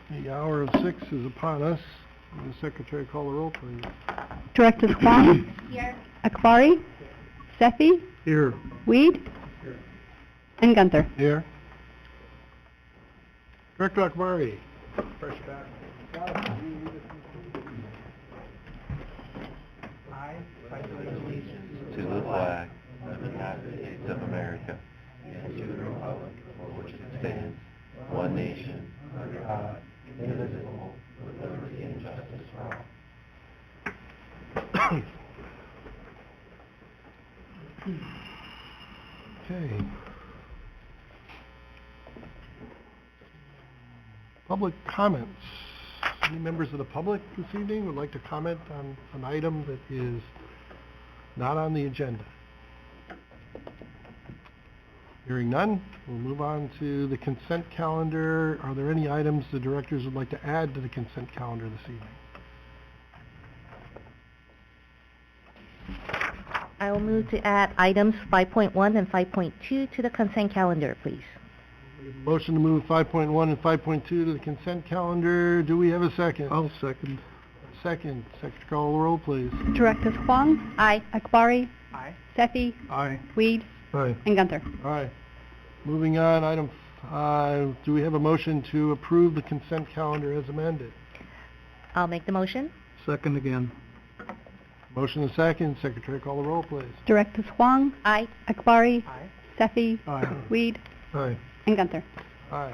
The hour of 6 is upon us. Will the Secretary call the roll, please? Directors Huang, Here. Akbari, Sethy, Here. Weed, and Gunther. Here. Director Akbari. Fresh back. I pledge allegiance to the flag of the United States of America and to the republic for which it stands, one nation, under God, indivisible, with liberty and justice for all. Okay. Public comments. Any members of the public this evening would like to comment on an item that is not on the agenda? Hearing none, we'll move on to the consent calendar. Are there any items the directors would like to add to the consent calendar this evening? I will move to add items 5.1 and 5.2 to the consent calendar, please. We have a motion to move 5.1 and 5.2 to the consent calendar. Do we have a second? I'll second. Second. Secretary, call the roll, please. Directors Huang, Aye. Akbari, Aye. Sethy, Aye. Weed, Aye. and Gunther. Aye. Moving on, item 5. Do we have a motion to approve the consent calendar as amended? I'll make the motion. Second again. Motion and second. Secretary, call the roll, please. Directors Huang, Aye. Akbari, Aye. Sethy, Aye. Weed, Aye. and Gunther. Aye.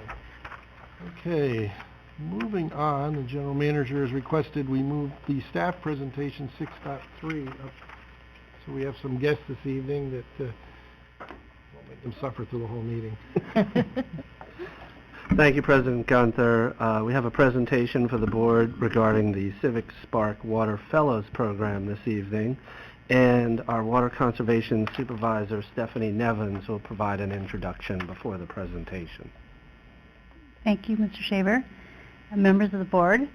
Okay. Moving on, the general manager has requested we move the staff presentation 6.3 up. So we have some guests this evening that won't make them suffer through the whole meeting. Thank you, President Gunther. We have a presentation for the board regarding the Civic Spark Water Fellows Program this evening, and our Water Conservation Supervisor, Stephanie Nevins, will provide an introduction before the presentation. Thank you, Mr. Shaver. Members of the board.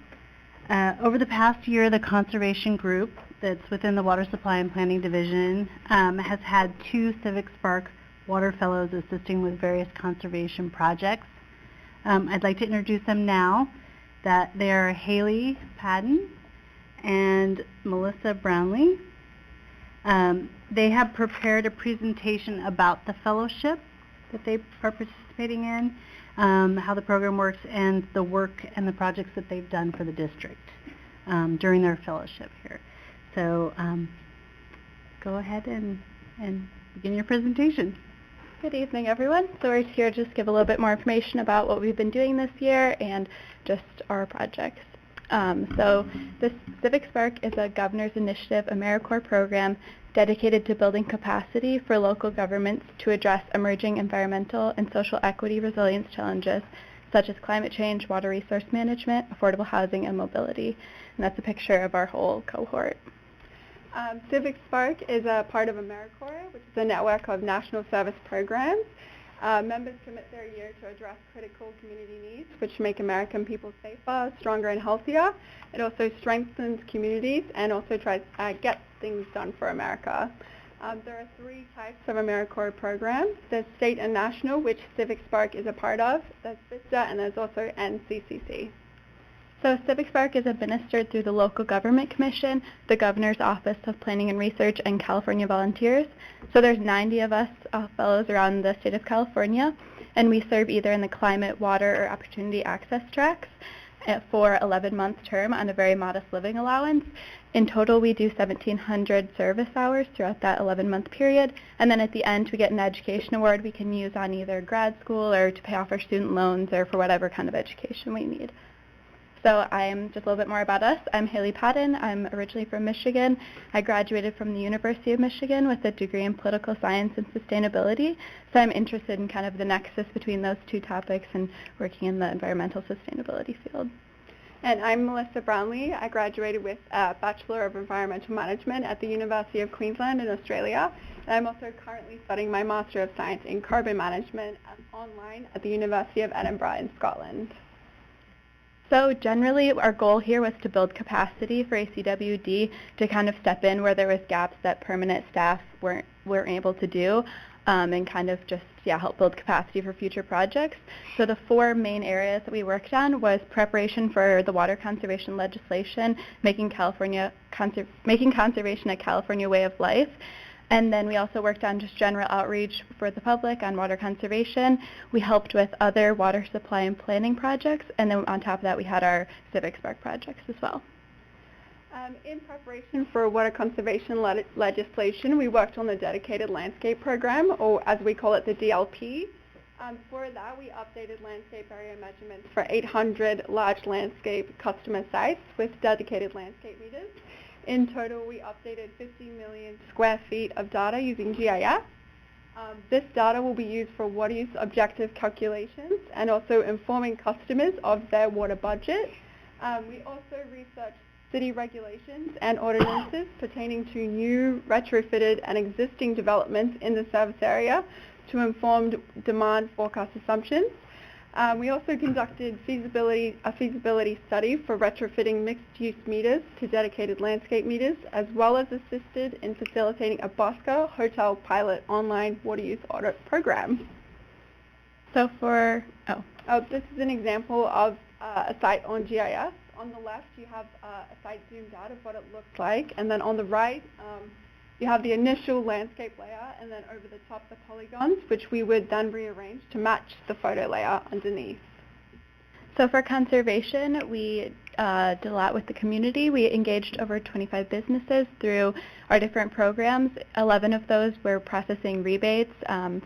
Over the past year, the conservation group that's within the Water Supply and Planning Division has had 2 Civic Spark Water Fellows assisting with various conservation projects. I'd like to introduce them now. That they are Haley Padden and Melissa Brownlee. They have prepared a presentation about the fellowship that they are participating in, how the program works, and the work and the projects that they've done for the district during their fellowship here. So go ahead and begin your presentation. Good evening, everyone. So we're here to just give a little bit more information about what we've been doing this year and just our projects. So this Civic Spark is a Governor's Initiative AmeriCorps program dedicated to building capacity for local governments to address emerging environmental and social equity resilience challenges such as climate change, water resource management, affordable housing, and mobility. And that's a picture of our whole cohort. Civic Spark is a part of AmeriCorps, which is a network of national service programs. Members commit their year to address critical community needs, which make American people safer, stronger, and healthier. It also strengthens communities and also tries to get things done for America. There are 3 types of AmeriCorps programs. There's state and national, which Civic Spark is a part of. There's VISTA, and there's also NCCC. So Civic Spark is administered through the Local Government Commission, the Governor's Office of Planning and Research, and California Volunteers. So there's 90 of us fellows around the state of California, and we serve either in the climate, water, or opportunity access tracks for 11-month term on a very modest living allowance. In total, we do 1,700 service hours throughout that 11-month period, and then at the end, we get an education award we can use on either grad school or to pay off our student loans or for whatever kind of education we need. So I'm just a little bit more about us. I'm Haley Padden. I'm originally from Michigan. I graduated from the University of Michigan with a degree in political science and sustainability. So I'm interested in kind of the nexus between those 2 topics and working in the environmental sustainability field. And I'm Melissa Brownlee. I graduated with a Bachelor of Environmental Management at the University of Queensland in Australia. And I'm also currently studying my Master of Science in Carbon Management online at the University of Edinburgh in Scotland. So generally, our goal here was to build capacity for ACWD to kind of step in where there was gaps that permanent staff weren't able to do. and kind of just help build capacity for future projects. So the 4 main areas that we worked on was preparation for the water conservation legislation, making conservation a California way of life. And then we also worked on just general outreach for the public on water conservation. We helped with other water supply and planning projects, and then on top of that we had our Civic Spark projects as well. In preparation for water conservation legislation, we worked on the Dedicated Landscape Program, or as we call it, the DLP. For that, we updated landscape area measurements for 800 large landscape customer sites with dedicated landscape meters. In total, we updated 50 million square feet of data using GIS. This data will be used for water use objective calculations and also informing customers of their water budget. We also researched city regulations and ordinances pertaining to new, retrofitted, and existing developments in the service area to inform demand forecast assumptions. We also conducted a feasibility study for retrofitting mixed-use meters to dedicated landscape meters, as well as assisted in facilitating a Bosco Hotel pilot online water use audit program. So this is an example of a site on GIS. On the left, you have a site zoomed out of what it looks like, and then on the right, you have the initial landscape layer, and then over the top, the polygons, which we would then rearrange to match the photo layer underneath. So for conservation, we did a lot with the community. We engaged over 25 businesses through our different programs. 11 of those were processing rebates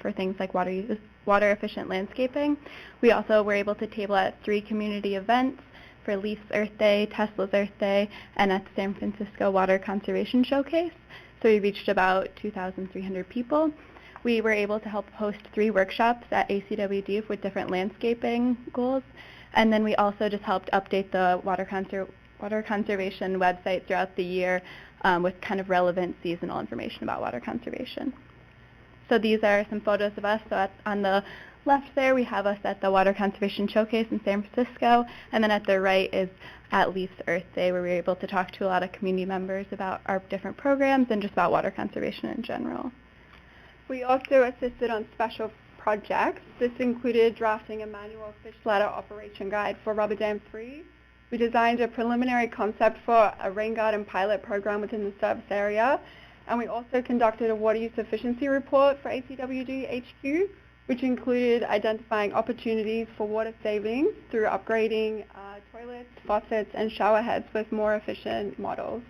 for things like water efficient landscaping. We also were able to table at 3 community events for Leaf's Earth Day, Tesla's Earth Day, and at the San Francisco Water Conservation Showcase. So we reached about 2,300 people. We were able to help host 3 workshops at ACWD with different landscaping goals. And then we also just helped update the water conservation website throughout the year with kind of relevant seasonal information about water conservation. So these are some photos of us. So on the left there, we have us at the Water Conservation Showcase in San Francisco, and then at the right is at Leaf's Earth Day, where we were able to talk to a lot of community members about our different programs and just about water conservation in general. We also assisted on special projects. This included drafting a manual fish ladder operation guide for Rubber Dam 3. We designed a preliminary concept for a rain garden pilot program within the service area, and we also conducted a water use efficiency report for ACWD HQ, which included identifying opportunities for water savings through upgrading toilets, faucets, and shower heads with more efficient models.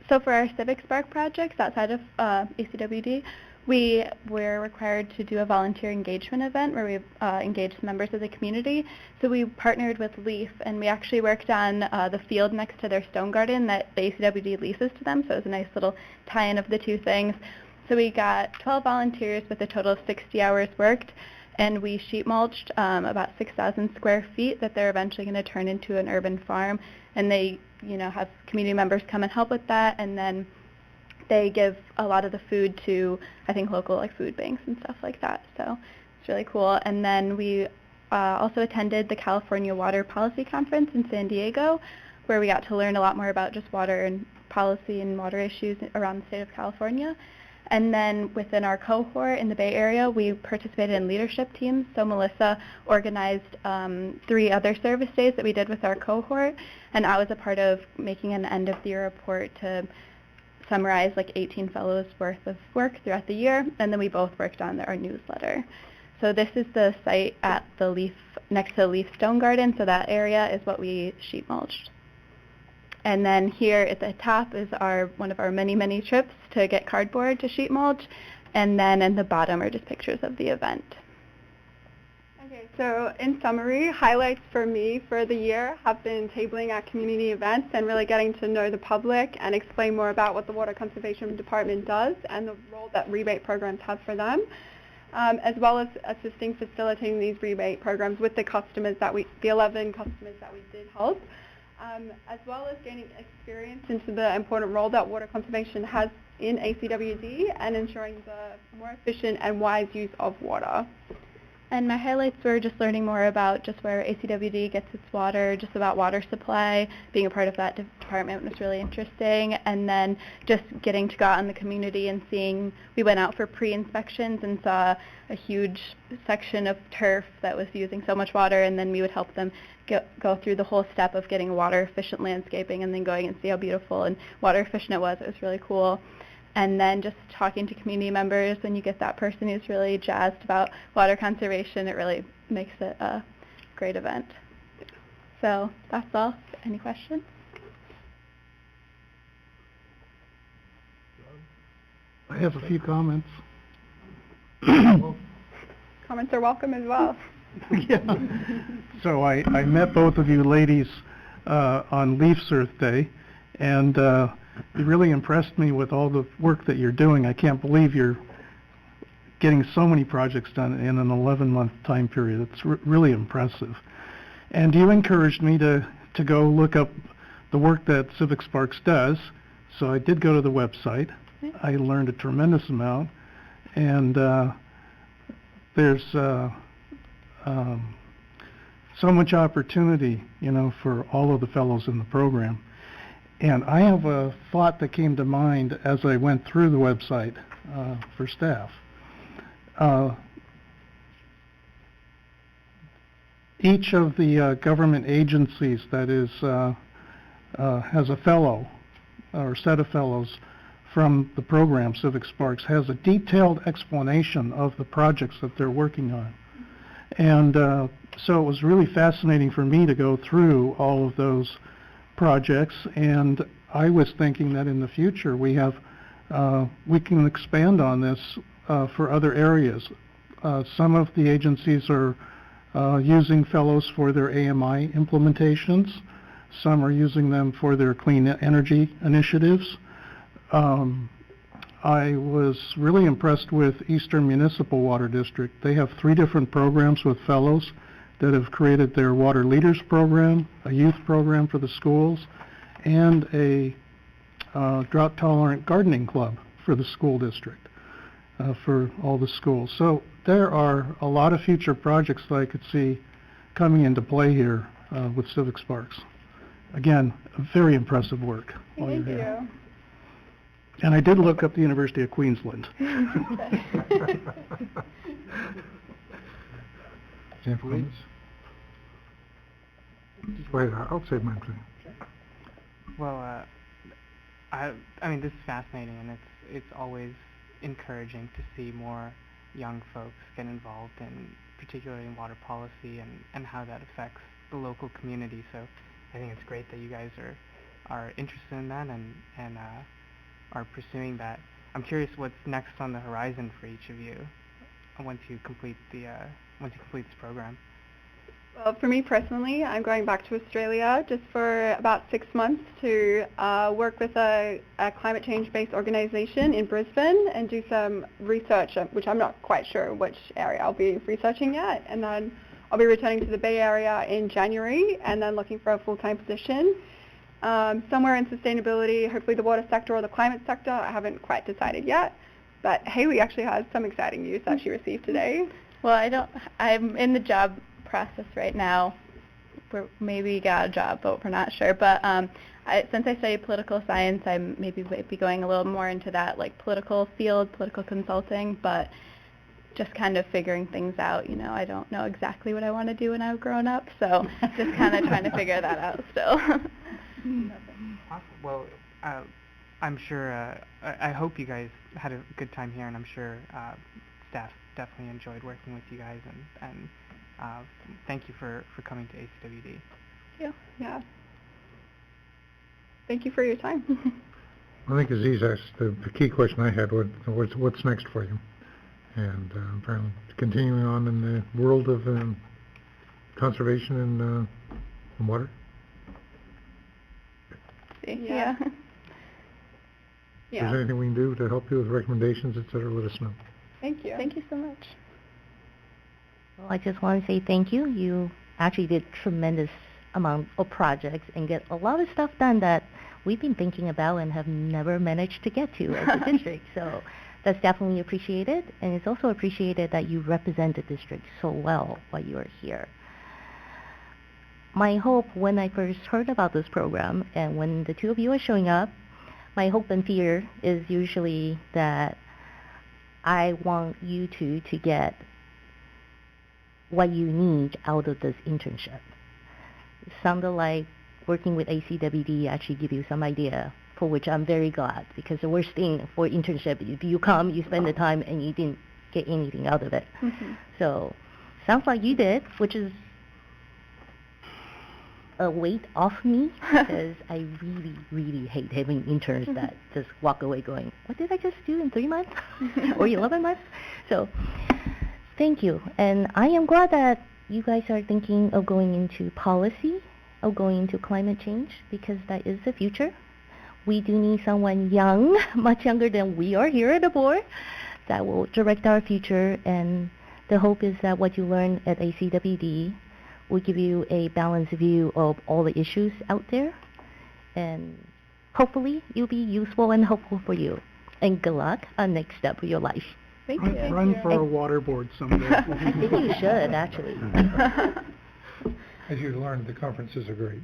So for our Civic Spark projects outside of ACWD, we were required to do a volunteer engagement event where we engaged members of the community. So we partnered with Leaf, and we actually worked on the field next to their stone garden that the ACWD leases to them, so it was a nice little tie-in of the 2 things. So we got 12 volunteers with a total of 60 hours worked, and we sheet mulched about 6,000 square feet that they're eventually going to turn into an urban farm. And they, have community members come and help with that, and then they give a lot of the food to, I think, local food banks and stuff like that. So it's really cool. And then we also attended the California Water Policy Conference in San Diego, where we got to learn a lot more about just water and policy and water issues around the state of California. And then within our cohort in the Bay Area, we participated in leadership teams. So Melissa organized 3 other service days that we did with our cohort, and I was a part of making an end-of-the-year report to summarize 18 fellows worth of work throughout the year, and then we both worked on our newsletter. So this is the site at the Leaf, next to the Leaf Stone Garden, so that area is what we sheet mulched. And then here at the top is one of our many, many trips to get cardboard to sheet mulch. And then in the bottom are just pictures of the event. Okay, so in summary, highlights for me for the year have been tabling at community events and really getting to know the public and explain more about what the Water Conservation Department does and the role that rebate programs have for them, as well as assisting facilitating these rebate programs with the 11 customers that we did help. As well as gaining experience into the important role that water conservation has in ACWD and ensuring the more efficient and wise use of water. And my highlights were just learning more about just where ACWD gets its water, just about water supply. Being a part of that department was really interesting. And then just getting to go out in the community and seeing, we went out for pre-inspections and saw a huge section of turf that was using so much water, and then we would help them go through the whole step of getting water efficient landscaping and then going and see how beautiful and water efficient it was. It was really cool. And then just talking to community members, when you get that person who's really jazzed about water conservation, it really makes it a great event. So that's all. Any questions? I have a few comments. Comments are welcome as well. Yeah. So I met both of you ladies on Leaf's Earth Day, and it really impressed me with all the work that you're doing. I can't believe you're getting so many projects done in an 11-month time period. It's really impressive. And you encouraged me to go look up the work that Civic Sparks does, so I did go to the website. I learned a tremendous amount, and there's so much opportunity, for all of the fellows in the program. And I have a thought that came to mind as I went through the website for staff. Each of the government agencies that has a fellow or set of fellows from the program, Civic Sparks, has a detailed explanation of the projects that they're working on. And so it was really fascinating for me to go through all of those projects, and I was thinking that in the future we can expand on this for other areas. Some of the agencies are using fellows for their AMI implementations. Some are using them for their clean energy initiatives. I was really impressed with Eastern Municipal Water District. They have 3 different programs with fellows that have created their Water Leaders program, a youth program for the schools, and a drought-tolerant gardening club for the school district, for all the schools. So there are a lot of future projects that I could see coming into play here with Civic Sparks. Again, very impressive work. Thank you. And I did look up the University of Queensland. Please. Wait, I'll save mine, please. Well, I mean, this is fascinating, and it's always encouraging to see more young folks get involved in, particularly in water policy and how that affects the local community. So I think it's great that you guys are interested in that and are pursuing that. I'm curious what's next on the horizon for each of you once you complete this program. Well, for me personally, I'm going back to Australia just for about 6 months to work with a climate change-based organization in Brisbane and do some research, which I'm not quite sure which area I'll be researching yet. And then I'll be returning to the Bay Area in January and then looking for a full-time position. Somewhere in sustainability, hopefully the water sector or the climate sector. I haven't quite decided yet. But Haley actually has some exciting news that she received today. Well, I'm in the job process right now. We're maybe got a job, but we're not sure. But since I study political science, I maybe might be going a little more into that, like political field, political consulting, but just kind of figuring things out. I don't know exactly what I want to do when I've grown up, so just kind of trying to figure that out still. Awesome. Well, I'm sure, I hope you guys had a good time here, and I'm sure staff definitely enjoyed working with you guys, and thank you for coming to ACWD. Thank you. Yeah. Thank you for your time. I think Aziz asked the key question I had, what's next for you? And apparently continuing on in the world of conservation and water. Yeah. If there's anything we can do to help you with recommendations, etc., let us know. Thank you. Thank you so much. Well, I just want to say thank you. You actually did tremendous amount of projects and get a lot of stuff done that we've been thinking about and have never managed to get to as a district. So That's definitely appreciated, and it's also appreciated that you represent the district so well while you are here. My hope when I first heard about this program and when the two of you are showing up, my hope and fear is usually that I want you two to get what you need out of this internship. It sounded like working with ACWD actually give you some idea, for which I'm very glad, because the worst thing for internship, if you come, you spend the time, and you didn't get anything out of it. Mm-hmm. So, sounds like you did, which is a weight off me, because I really, really hate having interns that just walk away going, what did I just do in 3 months or 11 months? So, thank you. And I am glad that you guys are thinking of going into policy, of going into climate change, because that is the future. We do need someone young, much younger than we are here at the board, that will direct our future. And the hope is that what you learn at ACWD will give you a balanced view of all the issues out there. And hopefully you'll be useful and helpful for you. And good luck on next step of your life. Thank you. Run for a water board someday. I think you should, actually. As you learned, the conferences are great.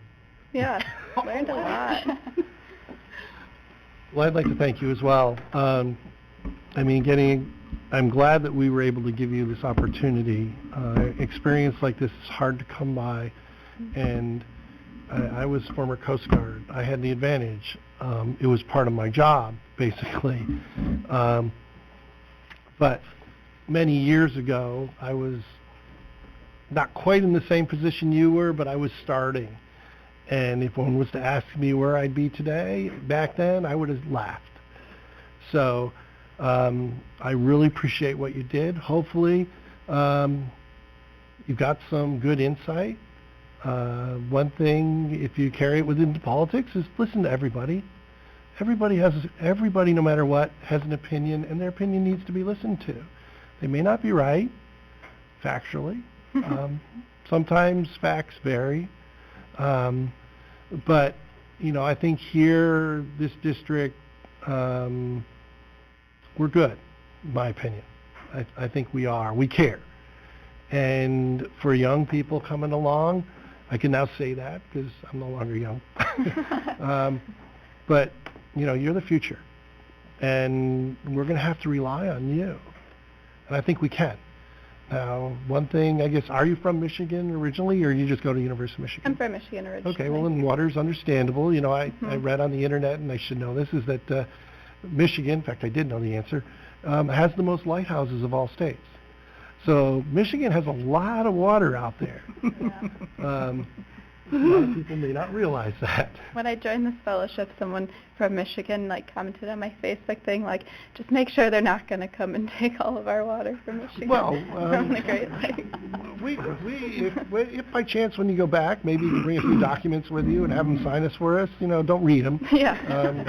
Yeah, learned a lot. Well, I'd like to thank you as well. I'm glad that we were able to give you this opportunity. Experience like this is hard to come by, and I was former Coast Guard. I had the advantage. It was part of my job, basically. But many years ago, I was not quite in the same position you were, but I was starting. And if one was to ask me where I'd be today, back then, I would have laughed. So I really appreciate what you did. Hopefully, you've got some good insight. One thing, if you carry it within politics, is listen to everybody. Everybody, no matter what, has an opinion, and their opinion needs to be listened to. They may not be right, factually. Sometimes facts vary. But, I think here, this district, we're good, in my opinion. I think we are. We care. And for young people coming along, I can now say that because I'm no longer young. But, you're the future. And we're going to have to rely on you. And I think we can. Now, one thing, I guess, are you from Michigan originally, or you just go to University of Michigan? I'm from Michigan originally. Okay, well, then water's understandable. I read on the internet, and I should know this, is that Michigan, in fact, I did know the answer, has the most lighthouses of all states. So Michigan has a lot of water out there. A lot of people may not realize that. When I joined this fellowship, someone from Michigan commented on my Facebook thing, just make sure they're not going to come and take all of our water from Michigan. Well, from the Great Lakes. If by chance when you go back, maybe you can bring a few documents with you and have them sign us for us. Don't read them. Yeah.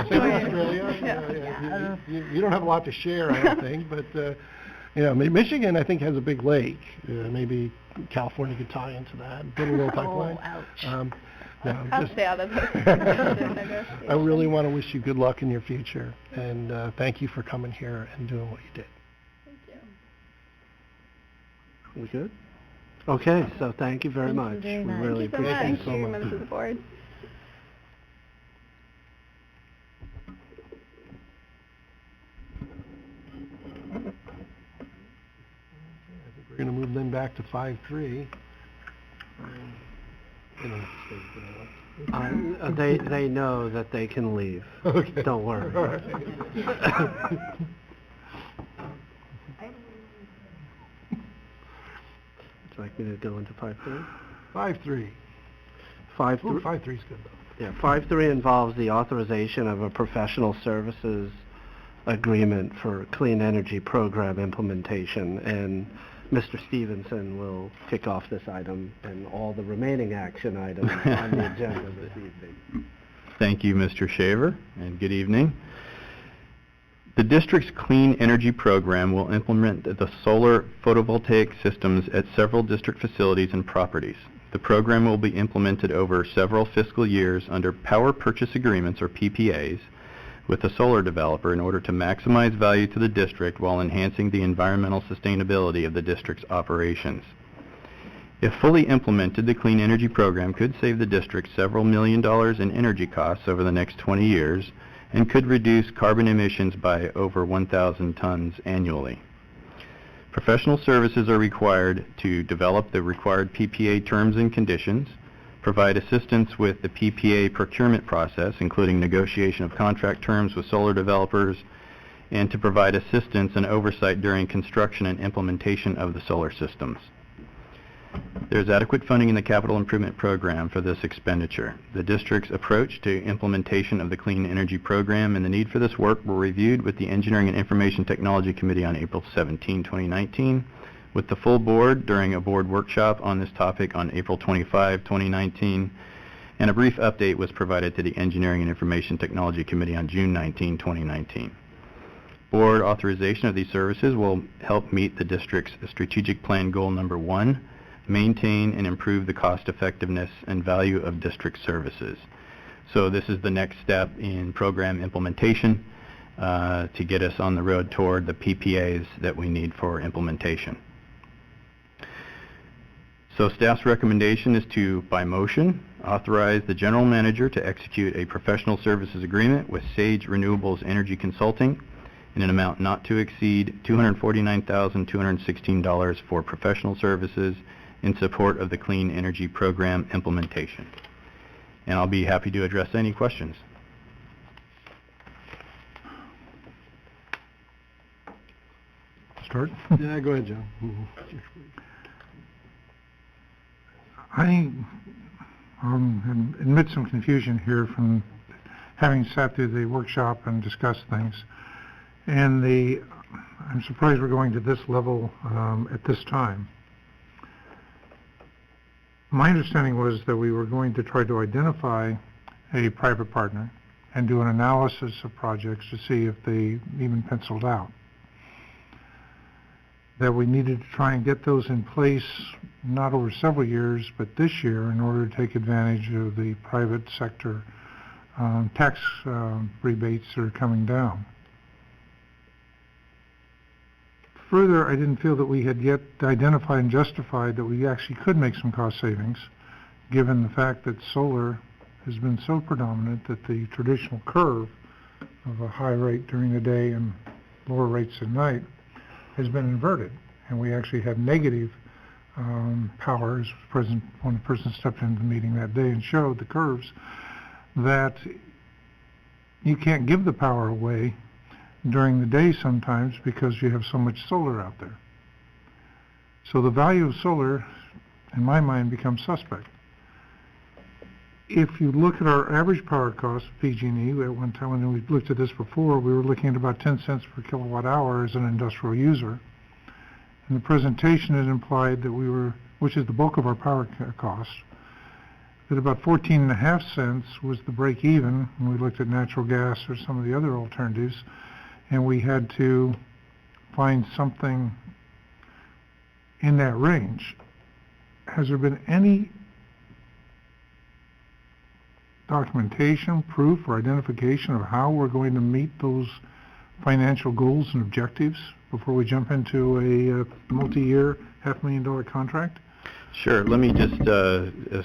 Same in Australia. You don't have a lot to share, I don't think, but Michigan, I think, has a big lake. Maybe California could tie into that and build a little pipeline. Oh, ouch. I'll stay out of those. I really want to wish you good luck in your future, and thank you for coming here and doing what you did. Thank you. We good? Okay, so thank you very much. Very We much. really Thank you so much. appreciate it so Thank you, much. members of the board. We're going to move them back to 5-3. They know that they can leave. Okay. Don't worry. All right. Would you like me to go into 5-3? 5-3. 5-3. Ooh, 5-3 is good, though. Yeah, 5-3 involves the authorization of a professional services agreement for clean energy program implementation, and Mr. Stevenson will kick off this item and all the remaining action items on the agenda this evening. Thank you, Mr. Shaver, and good evening. The district's clean energy program will implement the solar photovoltaic systems at several district facilities and properties. The program will be implemented over several fiscal years under power purchase agreements, or PPAs, with a solar developer in order to maximize value to the district while enhancing the environmental sustainability of the district's operations. If fully implemented, the Clean Energy Program could save the district several $1 million in energy costs over the next 20 years and could reduce carbon emissions by over 1,000 tons annually. Professional services are required to develop the required PPA terms and conditions, provide assistance with the PPA procurement process, including negotiation of contract terms with solar developers, and to provide assistance and oversight during construction and implementation of the solar systems. There's adequate funding in the capital improvement program for this expenditure. The district's approach to implementation of the Clean Energy Program and the need for this work were reviewed with the Engineering and Information Technology Committee on April 17, 2019, with the full board during a board workshop on this topic on April 25, 2019, and a brief update was provided to the Engineering and Information Technology Committee on June 19, 2019. Board authorization of these services will help meet the district's strategic plan goal number 1, maintain and improve the cost effectiveness and value of district services. So this is the next step in program implementation to get us on the road toward the PPAs that we need for implementation. So staff's recommendation is to, by motion, authorize the general manager to execute a professional services agreement with Sage Renewables Energy Consulting in an amount not to exceed $249,216 for professional services in support of the Clean Energy Program implementation. And I'll be happy to address any questions. Start? Yeah, go ahead, John. I admit some confusion here from having sat through the workshop and discussed things. And I'm surprised we're going to this level at this time. My understanding was that we were going to try to identify a private partner and do an analysis of projects to see if they even penciled out. That we needed to try and get those in place not over several years, but this year in order to take advantage of the private sector tax rebates that are coming down. Further, I didn't feel that we had yet identified and justified that we actually could make some cost savings, given the fact that solar has been so predominant that the traditional curve of a high rate during the day and lower rates at night has been inverted. And we actually had negative power, as when the person stepped into the meeting that day and showed the curves, that you can't give the power away during the day sometimes because you have so much solar out there. So the value of solar, in my mind, becomes suspect. If you look at our average power cost, PG&E, at one time when we looked at this before, we were looking at about 10 cents per kilowatt hour as an industrial user. And the presentation had implied that we were, which is the bulk of our power cost, that about 14.5 cents was the break even when we looked at natural gas or some of the other alternatives, and we had to find something in that range. Has there been any documentation, proof, or identification of how we're going to meet those financial goals and objectives before we jump into a multi-year $500,000 contract? Sure. Let me just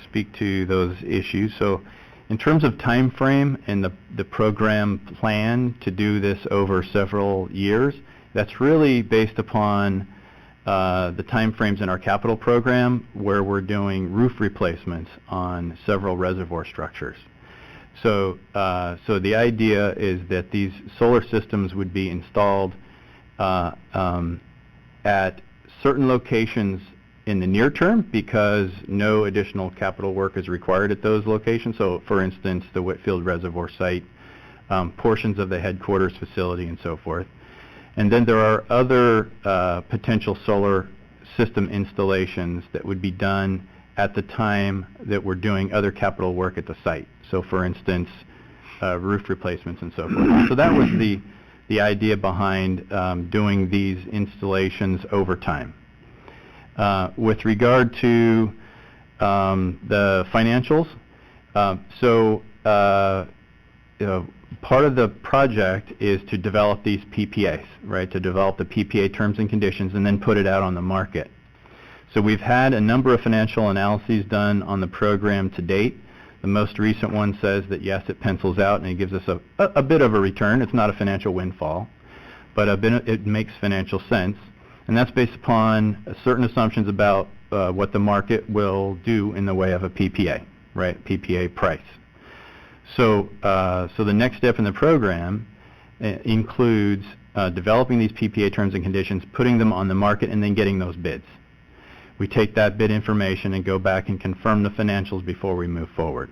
speak to those issues. So in terms of time frame and the program plan to do this over several years, that's really based upon the time frames in our capital program where we're doing roof replacements on several reservoir structures. So the idea is that these solar systems would be installed at certain locations in the near term because no additional capital work is required at those locations. So, for instance, the Whitfield Reservoir site, portions of the headquarters facility, and so forth. And then there are other potential solar system installations that would be done at the time that we're doing other capital work at the site. So, for instance, roof replacements and so forth. So that was the idea behind doing these installations over time. With regard to the financials, part of the project is to develop these PPAs, right? To develop the PPA terms and conditions and then put it out on the market. So we've had a number of financial analyses done on the program to date. The most recent one says that yes, it pencils out and it gives us a bit of a return. It's not a financial windfall, but it makes financial sense. And that's based upon certain assumptions about what the market will do in the way of a PPA, right? PPA price. So, so the next step in the program includes developing these PPA terms and conditions, putting them on the market, and then getting those bids. We take that bid information and go back and confirm the financials before we move forward.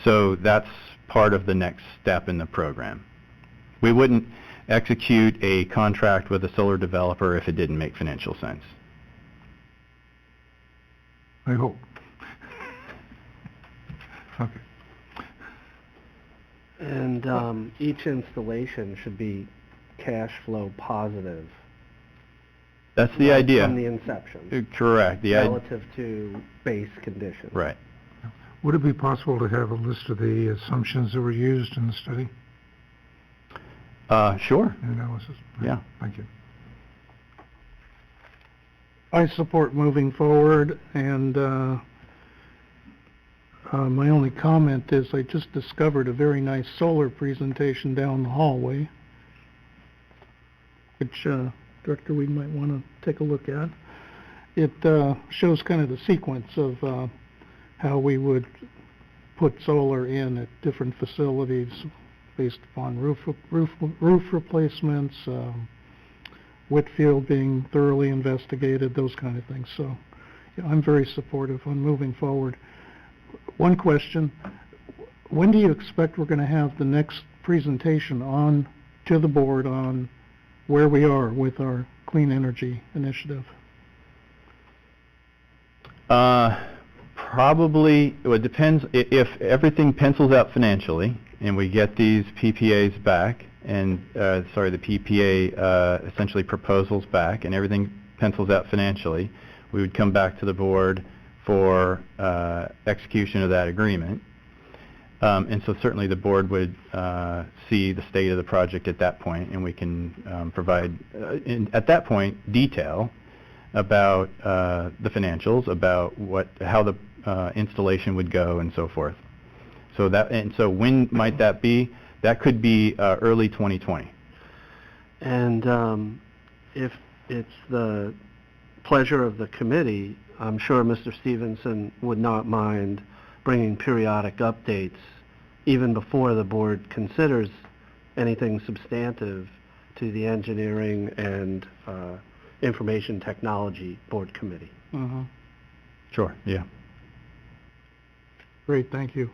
So that's part of the next step in the program. We wouldn't execute a contract with a solar developer if it didn't make financial sense. I hope. Okay. And each installation should be cash flow positive. That's the idea. From the inception. Correct. Relative to base conditions. Right. Would it be possible to have a list of the assumptions that were used in the study? Sure. Analysis? Yeah. Thank you. I support moving forward, and my only comment is I just discovered a very nice solar presentation down the hallway, which Director Weed might want to take a look at. It shows kind of the sequence of how we would put solar in at different facilities based upon roof replacements, Whitfield being thoroughly investigated, those kind of things. So yeah, I'm very supportive on moving forward. One question, when do you expect we're going to have the next presentation on to the board on where we are with our clean energy initiative? Probably, well, it depends if everything pencils out financially and we get these PPAs back and, the PPA essentially proposals back and everything pencils out financially, we would come back to the board for execution of that agreement. And so certainly the board would see the state of the project at that point, and we can provide, at that point, detail about the financials, about how the installation would go, and so forth. So when might that be? That could be early 2020. And if it's the pleasure of the committee, I'm sure Mr. Stevenson would not mind bringing periodic updates even before the board considers anything substantive to the engineering and information technology board committee. Uh-huh. Sure, yeah. Great, thank you.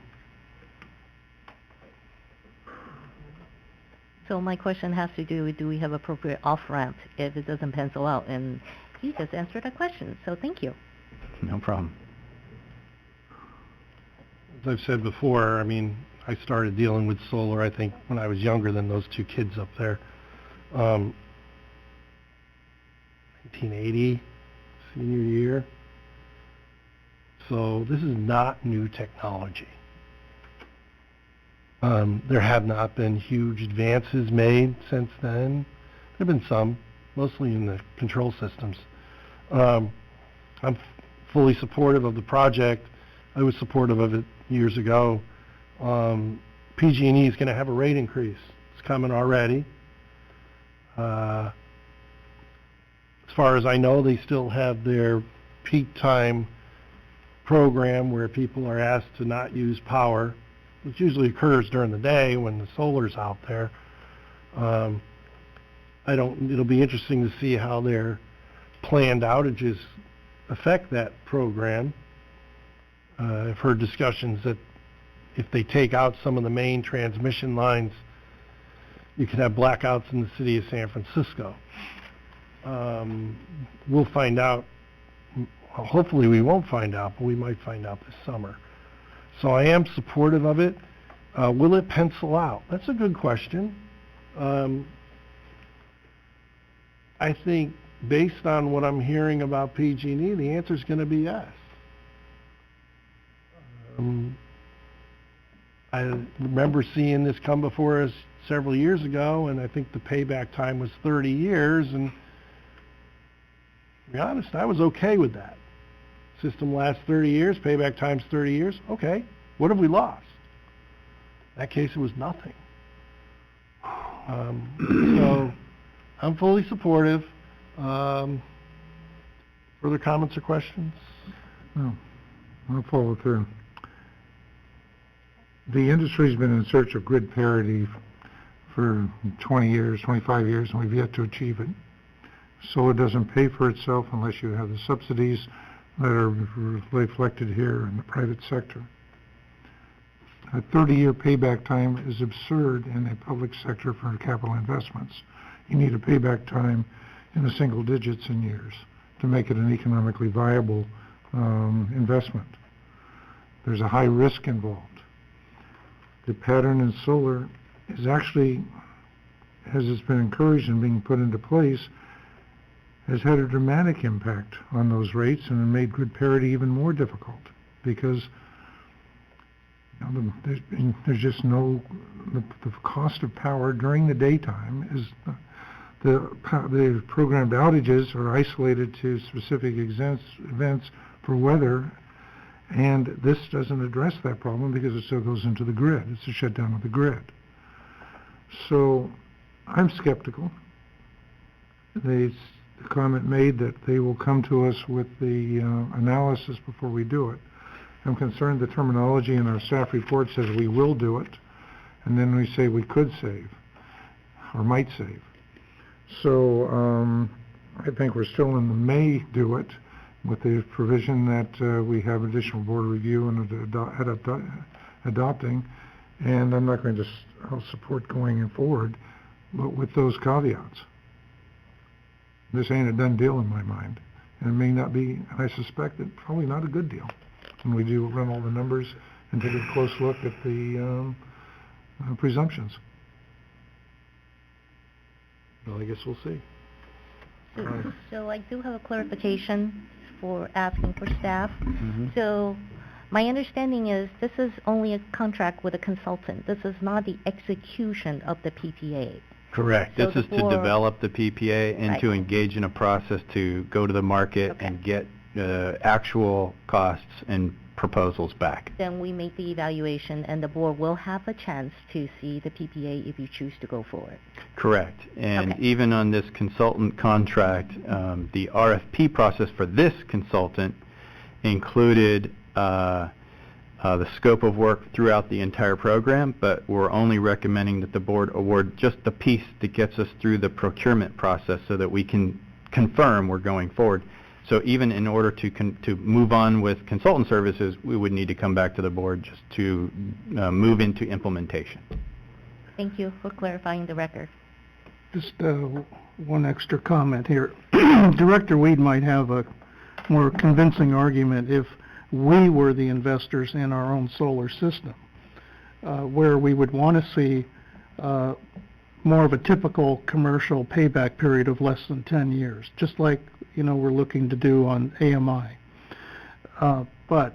So my question has to do with, do we have appropriate off-ramp if it doesn't pencil out? And he just answered that question, so thank you. No problem. As I've said before, I mean, I started dealing with solar, I think, when I was younger than those two kids up there. 1980, senior year. So this is not new technology. There have not been huge advances made since then. There have been some, mostly in the control systems. I'm fully supportive of the project. I was supportive of it years ago. PG&E is going to have a rate increase. It's coming already. As far as I know, they still have their peak time program where people are asked to not use power, which usually occurs during the day when the solar's out there. It'll be interesting to see how their planned outages affect that program. I've heard discussions that if they take out some of the main transmission lines, you could have blackouts in the city of San Francisco. We'll find out. Well, hopefully we won't find out, but we might find out this summer. So I am supportive of it. Will it pencil out? That's a good question. I think based on what I'm hearing about PG&E, the answer is going to be yes. I remember seeing this come before us several years ago, and I think the payback time was 30 years, and to be honest, I was okay with that. System lasts 30 years, payback time's 30 years, okay. What have we lost? In that case, it was nothing. So I'm fully supportive. Further comments or questions? No, I'll follow through. The industry's been in search of grid parity for 20 years, 25 years, and we've yet to achieve it. Solar doesn't pay for itself unless you have the subsidies that are reflected here in the private sector. A 30-year payback time is absurd in the public sector for capital investments. You need a payback time in the single digits in years to make it an economically viable investment. There's a high risk involved. The pattern in solar is actually, as it's been encouraged and being put into place, has had a dramatic impact on those rates and made grid parity even more difficult because there's just the cost of power during the daytime is the programmed outages are isolated to specific events for weather, and this doesn't address that problem because it still goes into the grid. It's a shutdown of the grid. So I'm skeptical. The comment made that they will come to us with the analysis before we do it. I'm concerned the terminology in our staff report says we will do it, and then we say we could save or might save. So I think we're still in the may do it with the provision that we have additional board review and adopting, and I'm not going to I'll support going forward, but with those caveats. This ain't a done deal in my mind, and it may not be, and I suspect it probably not a good deal when we do run all the numbers and take a close look at the presumptions. Well, I guess we'll see. So I do have a clarification for asking for staff. Mm-hmm. So my understanding is this is only a contract with a consultant. This is not the execution of the PPA. Correct. So This is to develop the PPA and to engage in a process to go to the market and get actual costs and proposals back. Then we make the evaluation, and the board will have a chance to see the PPA if you choose to go forward. Correct. And even on this consultant contract, the RFP process for this consultant included the scope of work throughout the entire program, but we're only recommending that the board award just the piece that gets us through the procurement process so that we can confirm we're going forward. So even in order to move on with consultant services, we would need to come back to the board just to move into implementation. Thank you for clarifying the record. Just one extra comment here. Director Weed might have a more convincing argument if we were the investors in our own solar system, where we would want to see more of a typical commercial payback period of less than 10 years, just like we're looking to do on AMI. But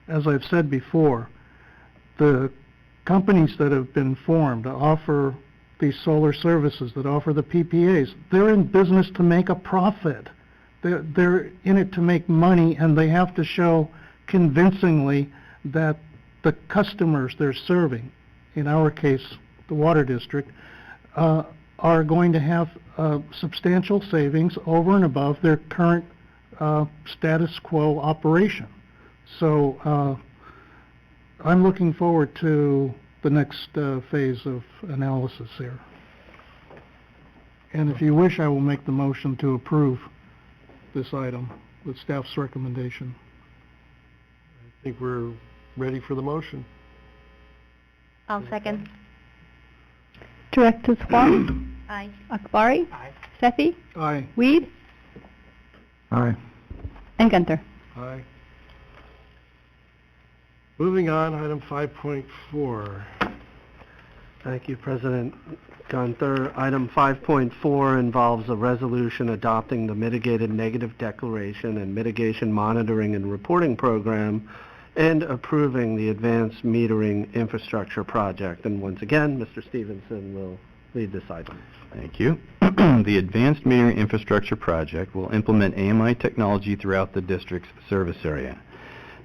as I've said before, the companies that have been formed to offer these solar services, that offer the PPAs, they're in business to make a profit. They're in it to make money, and they have to show convincingly that the customers they're serving, in our case the water district, are going to have substantial savings over and above their current status quo operation. So I'm looking forward to the next phase of analysis here. And if you wish, I will make the motion to approve this item with staff's recommendation. I think we're ready for the motion. I'll second. Directors Huang, Aye. Akbari, Sethy, Aye. Weed, Aye. and Gunther. Aye. Moving on, item 5.4. Thank you, President Gunther. Item 5.4 involves a resolution adopting the Mitigated Negative Declaration and Mitigation Monitoring and Reporting Program and approving the advanced metering infrastructure project. And once again, Mr. Stevenson will lead this item. Thank you. The Advanced Metering Infrastructure Project will implement AMI technology throughout the district's service area.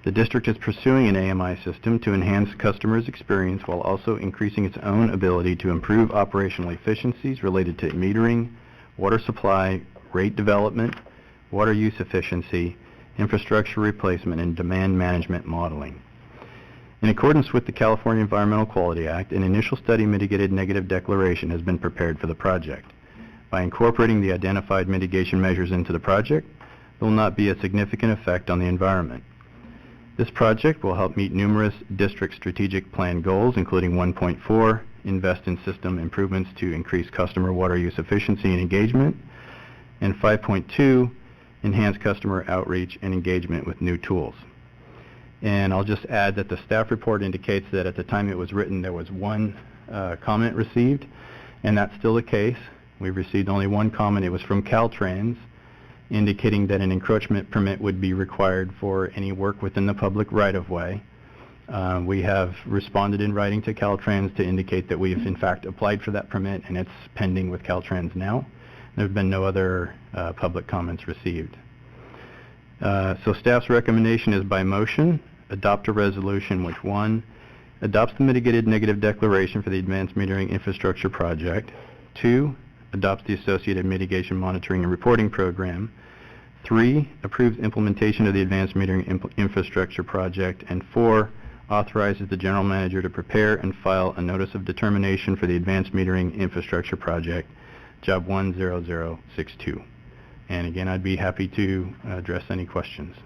The district is pursuing an AMI system to enhance customers' experience while also increasing its own ability to improve operational efficiencies related to metering, water supply, rate development, water use efficiency, infrastructure replacement, and demand management modeling. In accordance with the California Environmental Quality Act, an initial study mitigated negative declaration has been prepared for the project. By incorporating the identified mitigation measures into the project, there will not be a significant effect on the environment. This project will help meet numerous district strategic plan goals, including 1.4, invest in system improvements to increase customer water use efficiency and engagement, and 5.2, enhance customer outreach and engagement with new tools. And I'll just add that the staff report indicates that at the time it was written there was one comment received, and that's still the case. We've received only one comment. It was from Caltrans, indicating that an encroachment permit would be required for any work within the public right-of-way. We have responded in writing to Caltrans to indicate that we have in fact applied for that permit, and it's pending with Caltrans now. There have been no other public comments received. So staff's recommendation is by motion, adopt a resolution which, 1, adopts the mitigated negative declaration for the Advanced Metering Infrastructure Project, 2, adopts the associated mitigation monitoring and reporting program, 3, approves implementation of the Advanced Metering Infrastructure Project, and 4, authorizes the General Manager to prepare and file a Notice of Determination for the Advanced Metering Infrastructure Project, Job 10062. And again, I'd be happy to address any questions.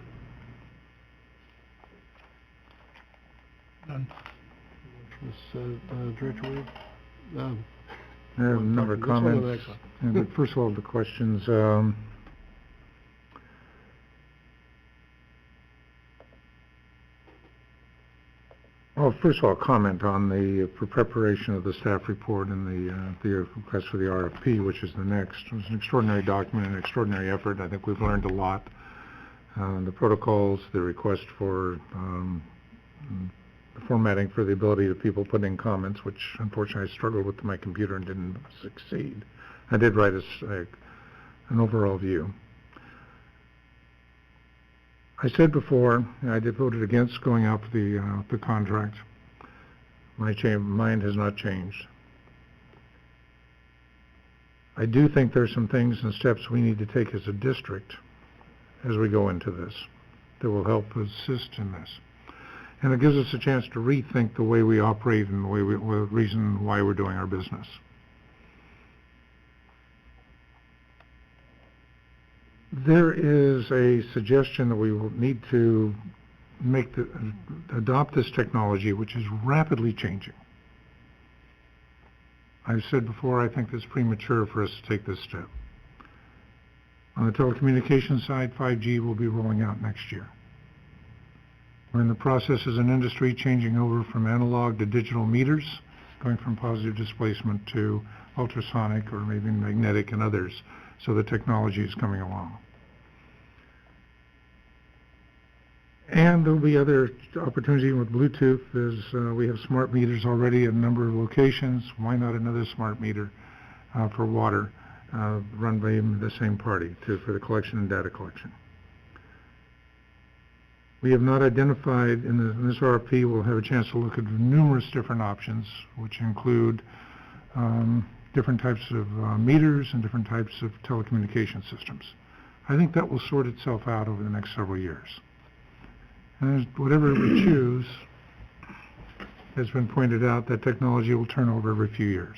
None. Director Weed? I have a number of comments. But first of all, the questions. Well, first of all, comment on the preparation of the staff report and the request for the RFP, which is the next. It was an extraordinary document, an extraordinary effort. I think we've learned a lot. The protocols, the request for the formatting for the ability of people put in comments, which unfortunately I struggled with my computer and didn't succeed. I did write an overall view. I said before, I did voted against going out for the contract. My mind has not changed. I do think there's some things and steps we need to take as a district as we go into this that will help assist in this. And it gives us a chance to rethink the way we operate and the way reason why we're doing our business. There is a suggestion that we will need to adopt this technology, which is rapidly changing. I've said before, I think it's premature for us to take this step. On the telecommunications side, 5G will be rolling out next year. We're in the process as an industry changing over from analog to digital meters, going from positive displacement to ultrasonic or maybe magnetic and others. So the technology is coming along. And there'll be other opportunity with Bluetooth as we have smart meters already at a number of locations. Why not another smart meter for water run by the same party for the collection and data collection? We have not identified, in this RFP, we'll have a chance to look at numerous different options, which include different types of meters and different types of telecommunication systems. I think that will sort itself out over the next several years. And whatever we choose, has been pointed out, that technology will turn over every few years.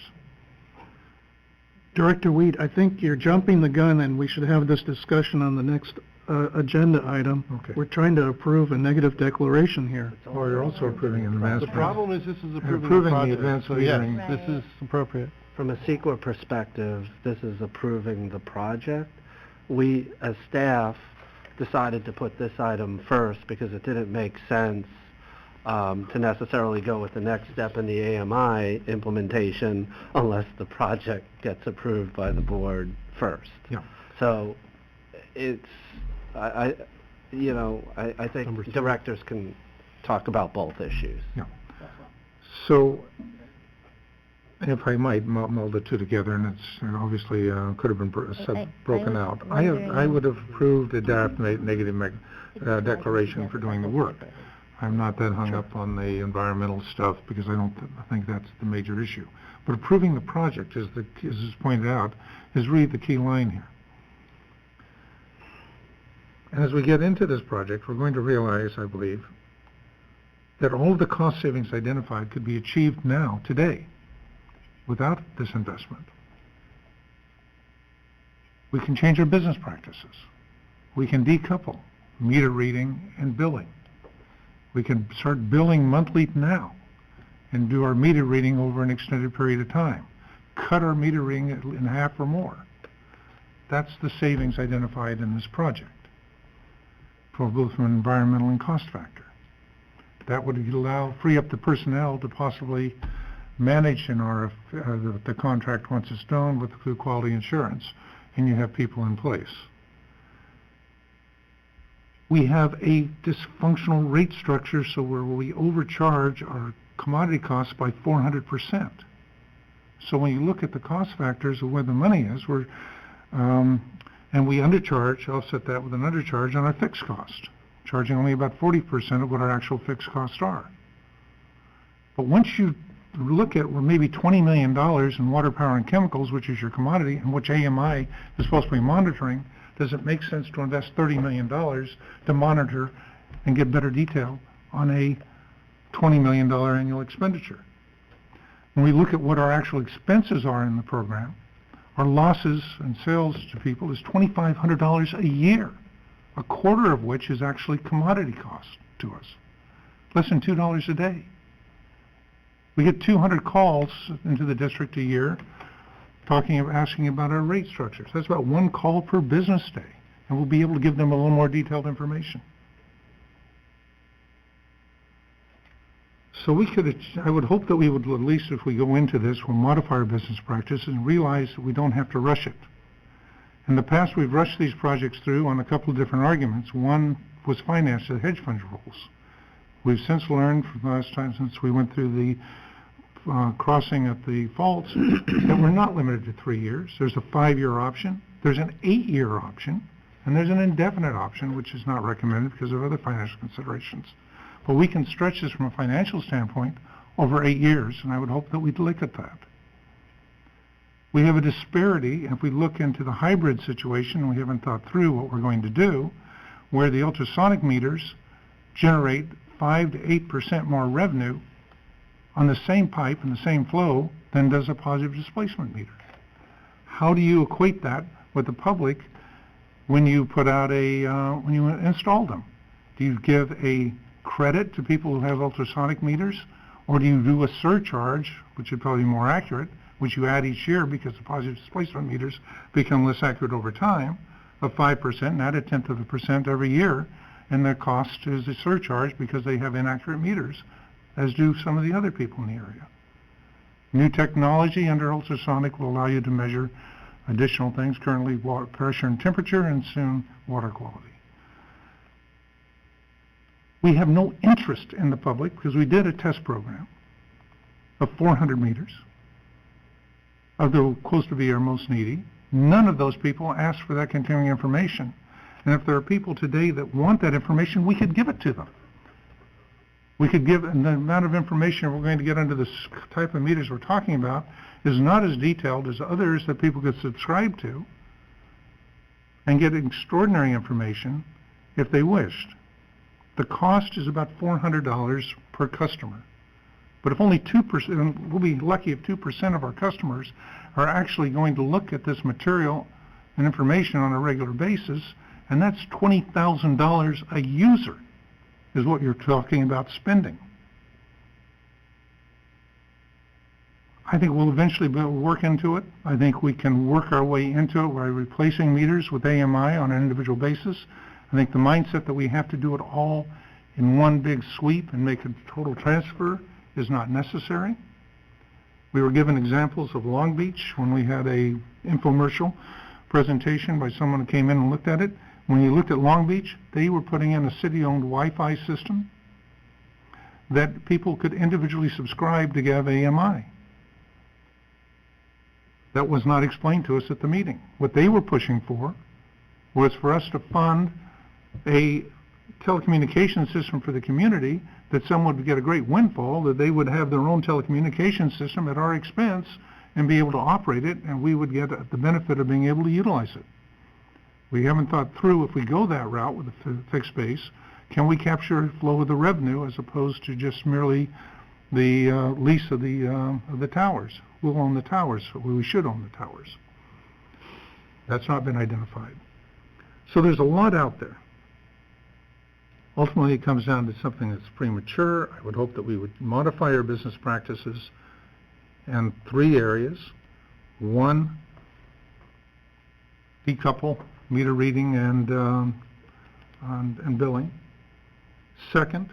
Director Weed, I think you're jumping the gun and we should have this discussion on the next agenda item. Okay. We're trying to approve a negative declaration here. Oh, you're also approving an advanced. The problem is this is approving the advanced so metering. yes, this is appropriate. From a CEQA perspective, this is approving the project. We, as staff, decided to put this item first because it didn't make sense to necessarily go with the next step in the AMI implementation unless the project gets approved by the board first. Yeah. So it's, I think directors can talk about both issues. Yeah. So, if I might meld the two together, and it's obviously could have been broken out. I would have approved a draft negative declaration for doing the work. I'm not that hung up on the environmental stuff because I think that's the major issue. But approving the project, as is pointed out, is really the key line here. And as we get into this project, we're going to realize, I believe, that all of the cost savings identified could be achieved now, today, without this investment. We can change our business practices. We can decouple meter reading and billing. We can start billing monthly now and do our meter reading over an extended period of time. Cut our meter reading in half or more. That's the savings identified in this project, for both from an environmental and cost factor. That would free up the personnel to possibly manage the contract once it's done through quality insurance, and you have people in place. We have a dysfunctional rate structure, so where we overcharge our commodity costs by 400%. So when you look at the cost factors of where the money is, and we undercharge, offset that with an undercharge on our fixed cost, charging only about 40% of what our actual fixed costs are. But once you look at maybe $20 million in water, power, and chemicals, which is your commodity, and which AMI is supposed to be monitoring, does it make sense to invest $30 million to monitor and get better detail on a $20 million annual expenditure? When we look at what our actual expenses are in the program, our losses and sales to people is $2,500 a year, a quarter of which is actually commodity cost to us, less than $2 a day. We get 200 calls into the district a year asking about our rate structures. That's about one call per business day, and we'll be able to give them a little more detailed information. So I would hope that we would, at least if we go into this, we'll modify our business practices and realize that we don't have to rush it. In the past, we've rushed these projects through on a couple of different arguments. One was financed at hedge fund rules. We've since learned from the last time since we went through the crossing at the faults that we're not limited to 3 years. There's a 5-year option, there's an 8-year option, and there's an indefinite option, which is not recommended because of other financial considerations. But we can stretch this from a financial standpoint over 8 years, and I would hope that we'd look at that. We have a disparity, if we look into the hybrid situation, we haven't thought through what we're going to do, where the ultrasonic meters generate 5 to 8% more revenue on the same pipe and the same flow than does a positive displacement meter. How do you equate that with the public when you put out when you install them? Do you give a credit to people who have ultrasonic meters, or do you do a surcharge, which would probably be more accurate, which you add each year because the positive displacement meters become less accurate over time, of 5%, and add 0.1% every year, and their cost is a surcharge because they have inaccurate meters, as do some of the other people in the area. New technology under ultrasonic will allow you to measure additional things, currently water pressure and temperature, and soon water quality. We have no interest in the public because we did a test program of 400 meters of the close to be our most needy. None of those people asked for that continuing information. And if there are people today that want that information, we could give it to them. We could give, and the amount of information we're going to get under this type of meters we're talking about is not as detailed as others that people could subscribe to and get extraordinary information if they wished. The cost is about $400 per customer. But if only 2%, we'll be lucky if 2% of our customers are actually going to look at this material and information on a regular basis, and that's $20,000 a user is what you're talking about spending. I think we'll eventually work into it. I think we can work our way into it by replacing meters with AMI on an individual basis. I think the mindset that we have to do it all in one big sweep and make a total transfer is not necessary. We were given examples of Long Beach when we had a infomercial presentation by someone who came in and looked at it. When you looked at Long Beach, they were putting in a city-owned Wi-Fi system that people could individually subscribe to have AMI. That was not explained to us at the meeting. What they were pushing for was for us to fund a telecommunications system for the community, that someone would get a great windfall, that they would have their own telecommunications system at our expense and be able to operate it, and we would get the benefit of being able to utilize it. We haven't thought through, if we go that route with a fixed base, can we capture flow of the revenue as opposed to just merely the lease of the towers? We'll own the towers, so we should own the towers. That's not been identified. So there's a lot out there. Ultimately, it comes down to something that's premature. I would hope that we would modify our business practices in 3 areas. 1, decouple meter reading and billing. 2nd,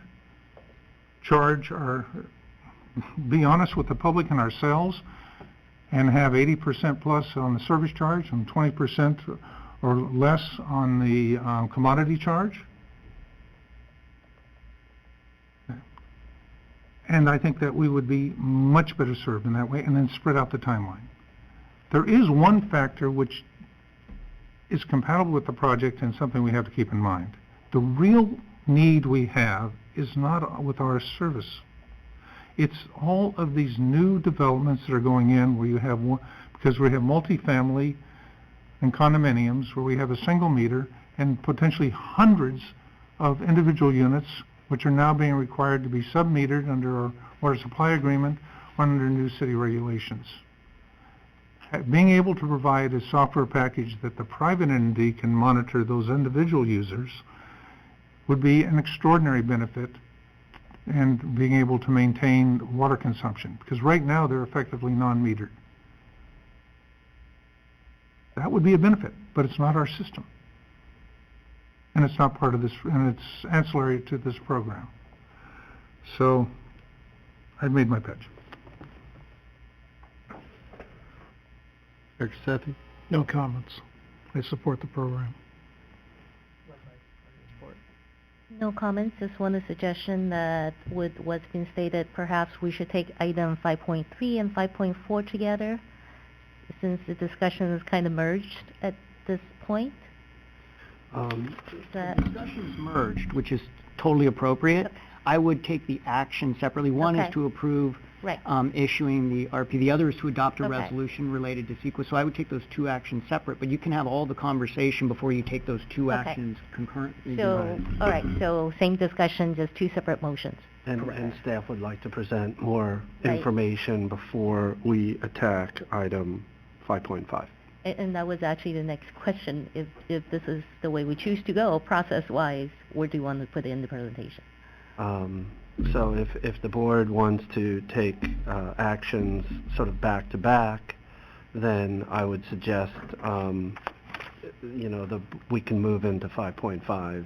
be honest with the public and ourselves, and have 80% plus on the service charge and 20% or less on the commodity charge. And I think that we would be much better served in that way, and then spread out the timeline. There is one factor which is compatible with the project and something we have to keep in mind. The real need we have is not with our service. It's all of these new developments that are going in where you have one, because we have multifamily and condominiums where we have a single meter and potentially hundreds of individual units which are now being required to be sub-metered under our water supply agreement or under new city regulations. Being able to provide a software package that the private entity can monitor those individual users would be an extraordinary benefit, and being able to maintain water consumption, because right now they're effectively non-metered. That would be a benefit, but it's not our system. And it's not part of this, and it's ancillary to this program. So, I've made my pitch. Dr. Sethy? No comments. I support the program. No comments. Just one suggestion that with what's been stated, perhaps we should take item 5.3 and 5.4 together, since the discussion is kind of merged at this point. The discussion's merged, which is totally appropriate. Okay. I would take the action separately. One Okay. is to approve Right. issuing the RP. The other is to adopt a Okay. resolution related to CEQA. So I would take those 2 actions separate, but you can have all the conversation before you take those 2 Okay. actions concurrently. So, all right, so same discussion, just 2 separate motions. And staff would like to present more Right. information before we attack item 5.5. And that was actually the next question. If this is the way we choose to go, process-wise, where do you want to put it in the presentation? So if the board wants to take actions sort of back to back, then I would suggest, we can move into 5.5.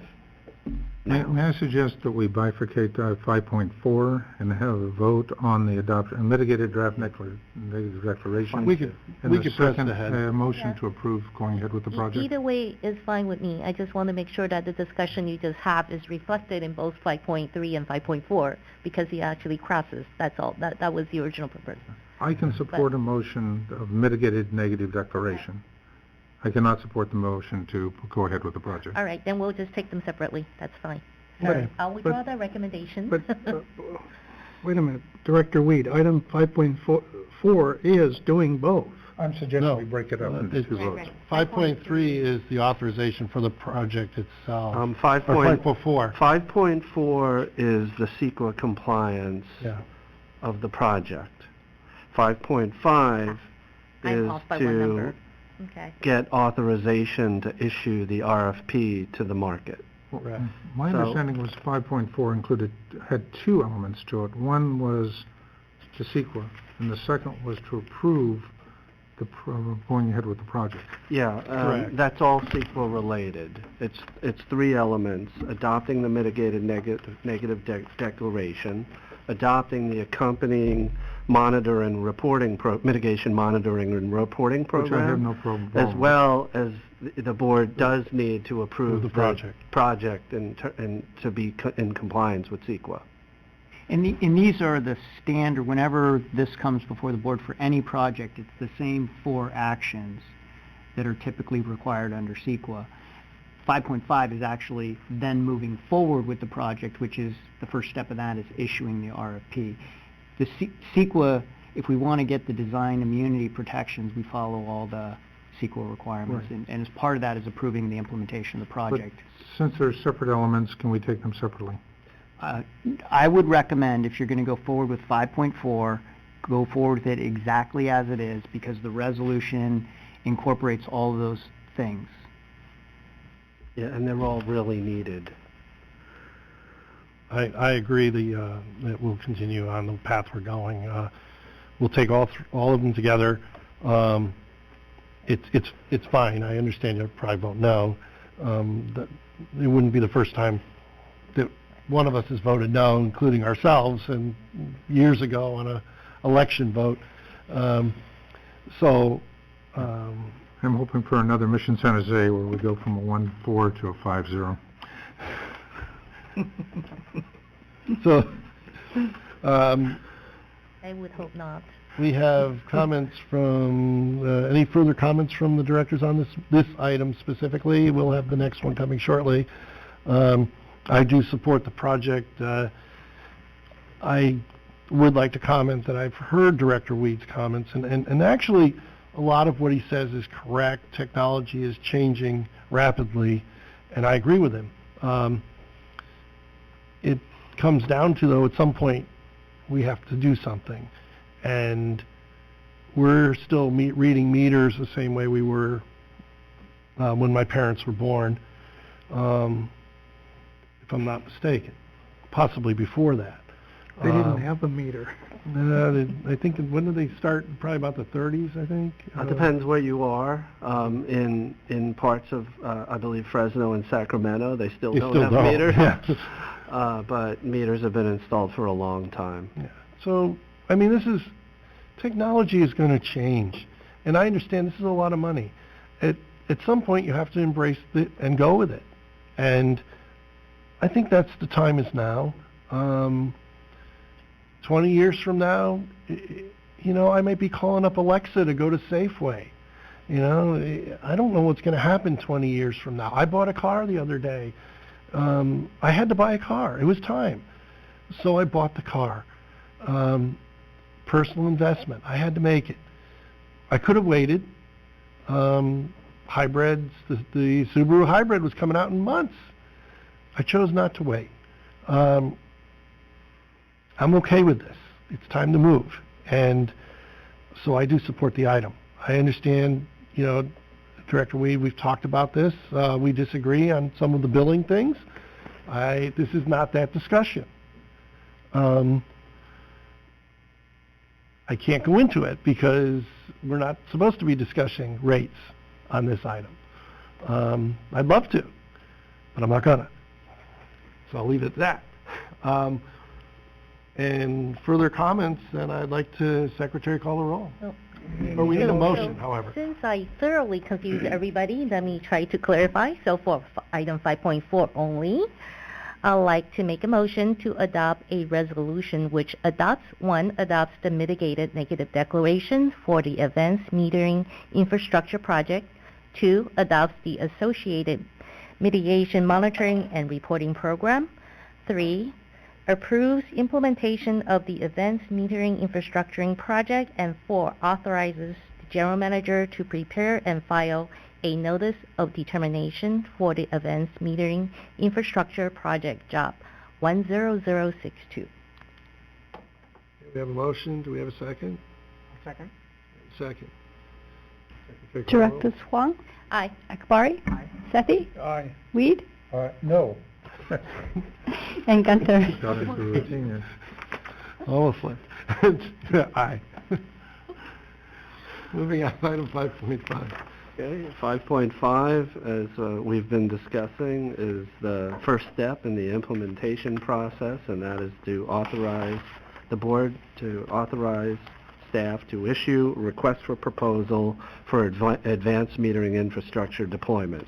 May I suggest that we bifurcate 5.4 and have a vote on the adoption, mitigated draft negative declaration? We could press ahead. Motion Yeah. to approve going ahead with the project? Either way is fine with me. I just want to make sure that the discussion you just have is reflected in both 5.3 and 5.4, because he actually crosses. That's all. That was the original purpose. I can support a motion of mitigated negative declaration. I cannot support the motion to go ahead with the project. All right, then we'll just take them separately. That's fine. Okay, I'll withdraw that recommendation. But, wait a minute, Director Weed, item 5.4 is doing both. I'm suggesting we break it up into 2 votes. 5.3 is the authorization for the project itself. 5.4 5.4. is the CEQA compliance Yeah. of the project. 5.5 I'm is off by 1 number. Okay. get authorization to issue the RFP to the market. Right. My So- understanding was 5.4 had 2 elements to it. One was the CEQA, and the second was to approve going ahead with the project. Yeah, Correct. that's all CEQA related. It's 3 elements: adopting the mitigated negative declaration, adopting the accompanying mitigation monitoring and reporting program, Which I have no problem as with. well as the board does need to approve the project. project and to be in compliance with CEQA. And these are the standard, whenever this comes before the board for any project, it's the same 4 actions that are typically required under CEQA. 5.5 is actually then moving forward with the project, which is the first step of that is issuing the RFP. The CEQA, if we want to get the design immunity protections, we follow all the CEQA requirements, Right. and as part of that is approving the implementation of the project. But since they're separate elements, can we take them separately? I would recommend, if you're going to go forward with 5.4, go forward with it exactly as it is, because the resolution incorporates all of those things. Yeah, and they're all really needed. I agree that we'll continue on the path we're going. We'll take all of them together. It's fine. I understand you'll probably vote no. That it wouldn't be the first time that one of us has voted no, including ourselves, and years ago on a election vote. I'm hoping for another Mission San Jose where we go from a 1-4 to a 5-0. So, I would hope not. we have comments from, any further comments from the directors on this item specifically? We'll have the next one coming shortly. I do support the project. I would like to comment that I've heard Director Weed's comments, and actually a lot of what he says is correct. Technology is changing rapidly, and I agree with him. It comes down to, though, at some point we have to do something, and we're still reading meters the same way we were when my parents were born, if I'm not mistaken, possibly before that. They didn't have a meter. I think, when did they start? Probably about the 30s, I think. It depends where you are. In parts of, I believe, Fresno and Sacramento, they still don't have meters. Yeah. But meters have been installed for a long time. Yeah. So, I mean, technology is going to change. And I understand this is a lot of money. At some point, you have to embrace it and go with it. And I think that's the time is now. 20 years from now, I might be calling up Alexa to go to Safeway. I don't know what's going to happen 20 years from now. I bought a car the other day. I had to buy a car. It was time. So I bought the car. Personal investment. I had to make it. I could have waited. Hybrids, the Subaru hybrid was coming out in months. I chose not to wait. I'm okay with this. It's time to move. And so I do support the item. I understand, Director Weed, we've talked about this. We disagree on some of the billing things. This is not that discussion. I can't go into it because we're not supposed to be discussing rates on this item. I'd love to, but I'm not gonna. So I'll leave it at that. And further comments, then I'd like to, Secretary, call the roll. Or we need a motion, however. Since I thoroughly confused everybody, let me try to clarify. So for item 5.4 only, I'd like to make a motion to adopt a resolution which adopts the mitigated negative declaration for the advanced metering infrastructure project. 2, adopts the associated mitigation monitoring and reporting program. 3, approves implementation of the advanced metering infrastructuring project. And 4, authorizes the general manager to prepare and file a notice of determination for the advanced metering infrastructure project job 10062. We have a motion. Do we have a second? Second. Second. Secretary, call the roll. Directors Huang, Aye. Akbari, Sethy, Aye. Weed, No. and Gunther. Got into routine. Almost flipped. Aye. Moving on, item 5.5. Okay, 5.5, as we've been discussing, is the first step in the implementation process, and that is to authorize the board to authorize staff to issue a request for proposal for advanced metering infrastructure deployment.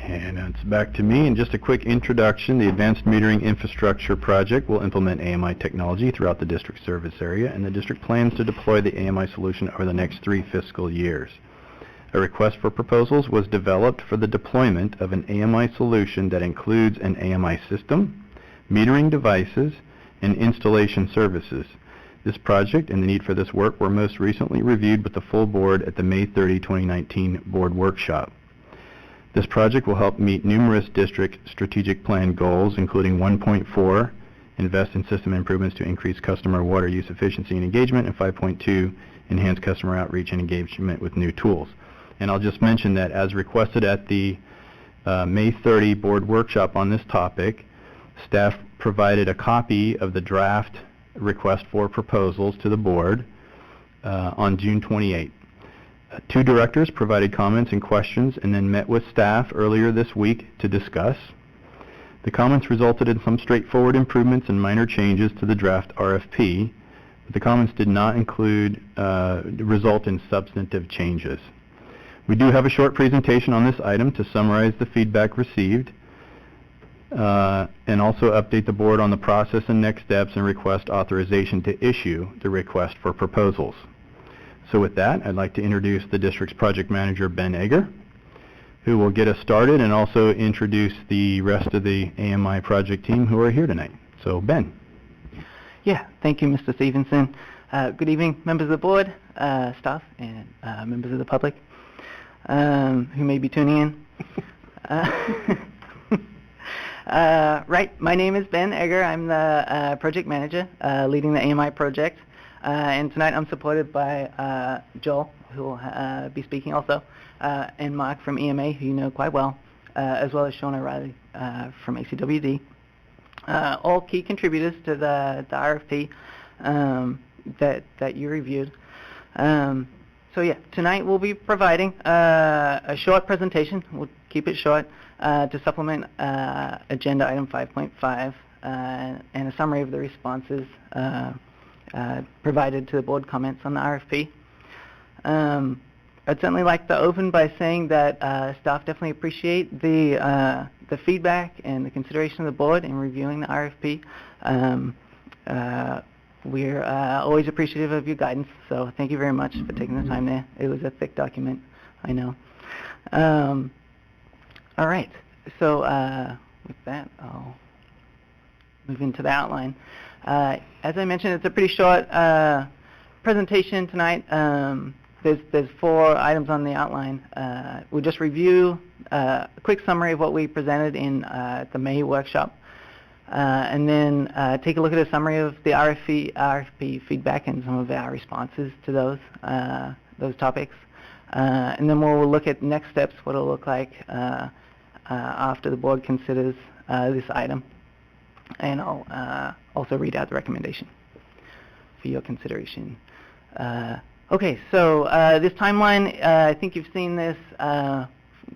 And it's back to me. And just a quick introduction. The Advanced Metering Infrastructure Project will implement AMI technology throughout the district service area, and the district plans to deploy the AMI solution over the next 3 fiscal years. A request for proposals was developed for the deployment of an AMI solution that includes an AMI system, metering devices, and installation services. This project and the need for this work were most recently reviewed with the full board at the May 30, 2019 board workshop. This project will help meet numerous district strategic plan goals, including 1.4, invest in system improvements to increase customer water use efficiency and engagement, and 5.2, enhance customer outreach and engagement with new tools. And I'll just mention that as requested at the May 30 board workshop on this topic, staff provided a copy of the draft request for proposals to the board on June 28. 2 directors provided comments and questions and then met with staff earlier this week to discuss. The comments resulted in some straightforward improvements and minor changes to the draft RFP, but the comments did not result in substantive changes. We do have a short presentation on this item to summarize the feedback received and also update the board on the process and next steps and request authorization to issue the request for proposals. So with that, I'd like to introduce the district's project manager, Ben Egger, who will get us started and also introduce the rest of the AMI project team who are here tonight. So Ben. Yeah, thank you, Mr. Stevenson. Good evening, members of the board, staff, and members of the public who may be tuning in. Right, my name is Ben Egger. I'm the project manager leading the AMI project. And tonight I'm supported by Joel, who will be speaking also, and Mark from EMA, who you know quite well, as well as Sean O'Reilly from ACWD. All key contributors to the RFP that you reviewed. So yeah, tonight we'll be providing a short presentation. We'll keep it short to supplement agenda item 5.5 and a summary of the responses provided to the board comments on the RFP. I'd certainly like to open by saying that staff definitely appreciate the feedback and the consideration of the board in reviewing the RFP. We're always appreciative of your guidance, so thank you very much for taking the time there. It was a thick document, I know. All right, so with that, I'll move into the outline. As I mentioned, it's a pretty short presentation tonight. There's 4 items on the outline. We'll just review a quick summary of what we presented in the May workshop, and then take a look at a summary of the RFP feedback and some of our responses to those topics. And then we'll look at next steps, what it'll look like after the board considers this item. And I'll also read out the recommendation for your consideration. Okay, so this timeline, I think you've seen this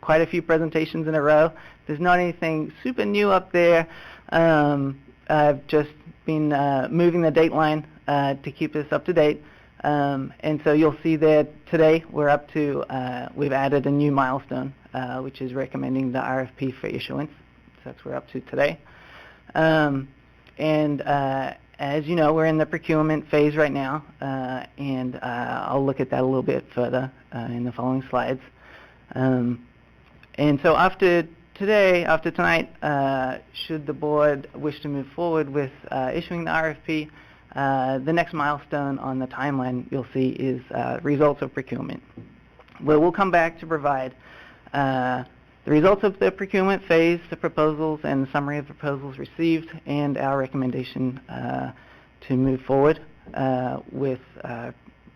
quite a few presentations in a row. There's not anything super new up there. I've just been moving the date line to keep this up to date. And so you'll see that today we're up to, we've added a new milestone, which is recommending the RFP for issuance. So that's what we're up to today. As you know, we're in the procurement phase right now, and I'll look at that a little bit further in the following slides. And so after tonight, should the board wish to move forward with issuing the RFP, the next milestone on the timeline you'll see is results of procurement, where we'll come back to provide the results of the procurement phase, the proposals, and the summary of proposals received, and our recommendation to move forward with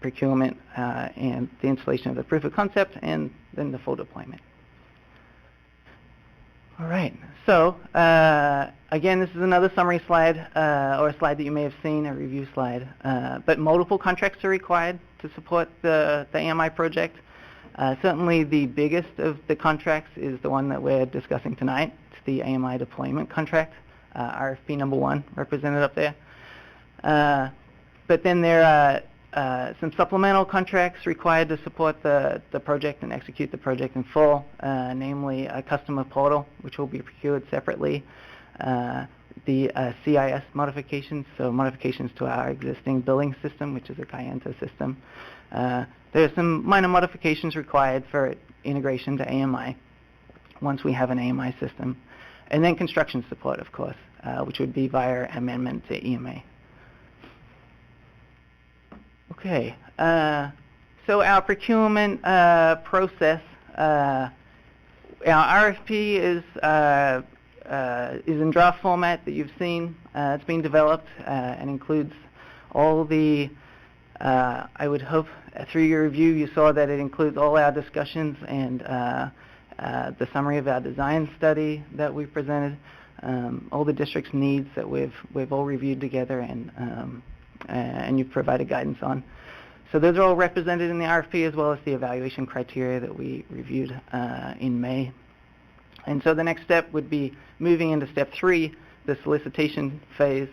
procurement and the installation of the proof of concept, and then the full deployment. All right, so again, this is another summary slide, or a slide that you may have seen, a review slide, but multiple contracts are required to support the AMI project. Certainly the biggest of the contracts is the one that we're discussing tonight. It's the AMI deployment contract, RFP number 1 represented up there. But then there are some supplemental contracts required to support the project and execute the project in full, namely a customer portal, which will be procured separately, the CIS modifications, so modifications to our existing billing system, which is a Kayenta system. There are some minor modifications required for integration to AMI once we have an AMI system. And then construction support, of course, which would be via amendment to EMA. Okay, so our procurement process, our RFP is in draft format that you've seen. It's being developed and includes all the, I would hope through your review you saw that it includes all our discussions and the summary of our design study that we presented, all the district's needs that we've all reviewed together and you've provided guidance on. So those are all represented in the RFP as well as the evaluation criteria that we reviewed in May. And so the next step would be moving into step 3, the solicitation phase,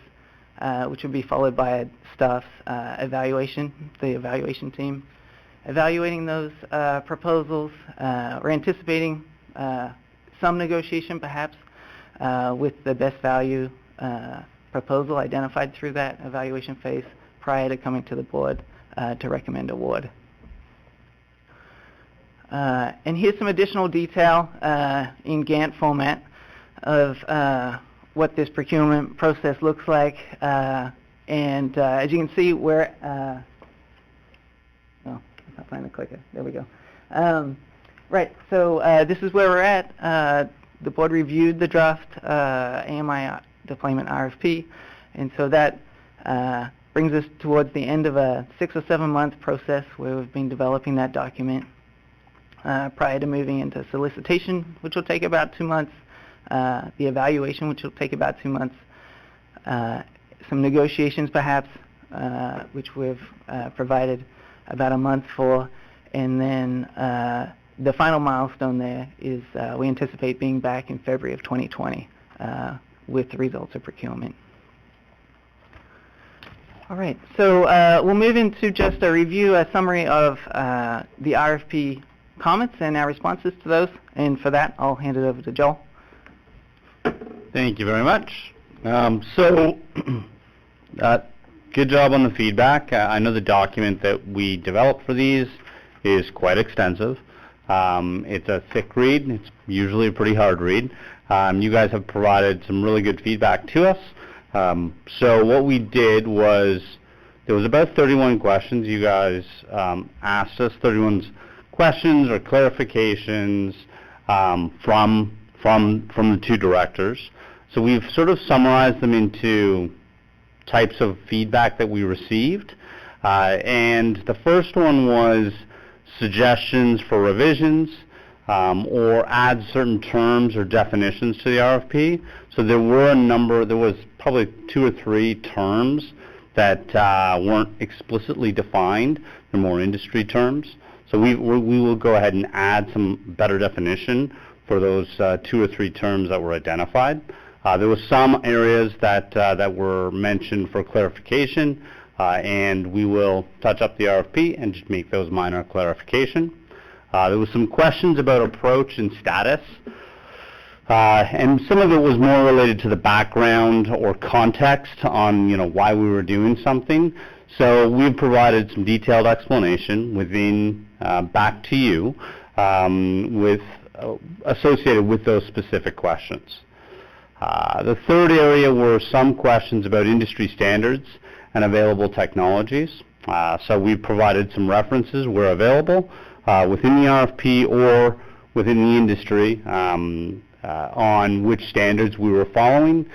which would be followed by staff's evaluation, the evaluation team. Evaluating those proposals, we're anticipating some negotiation perhaps with the best value proposal identified through that evaluation phase prior to coming to the board to recommend award. And here's some additional detail in Gantt format of what this procurement process looks like. And as you can see, we're oh, I'm not finding the clicker. There we go. Right, so this is where we're at. The board reviewed the draft AMI deployment RFP, and so that brings us towards the end of a 6 or 7 month process where we've been developing that document prior to moving into solicitation, which will take about 2 months, the evaluation, which will take about 2 months, some negotiations perhaps, which we've provided about a month for, and then the final milestone there is we anticipate being back in February of 2020 with the results of procurement. All right, so we'll move into just a review, a summary of the RFP comments and our responses to those. And for that, I'll hand it over to Joel. Thank you very much. Good job on the feedback. I know the document that we developed for these is quite extensive. It's a thick read. It's usually a pretty hard read. You guys have provided some really good feedback to us. So what we did was, there was about 31 questions. You guys asked us 31 questions or clarifications from the two directors. So we've sort of summarized them into types of feedback that we received. And the first one was suggestions for revisions or add certain terms or definitions to the RFP. So there was probably 2 or 3 terms that weren't explicitly defined. They're more industry terms. So we will go ahead and add some better definition for those 2 or 3 terms that were identified. There were some areas that were mentioned for clarification, and we will touch up the RFP and just make those minor clarification. There was some questions about approach and status, and some of it was more related to the background or context on why we were doing something. So we've provided some detailed explanation within back to you associated with those specific questions. The third area were some questions about industry standards and available technologies. So we provided some references where available within the RFP or within the industry on which standards we were following,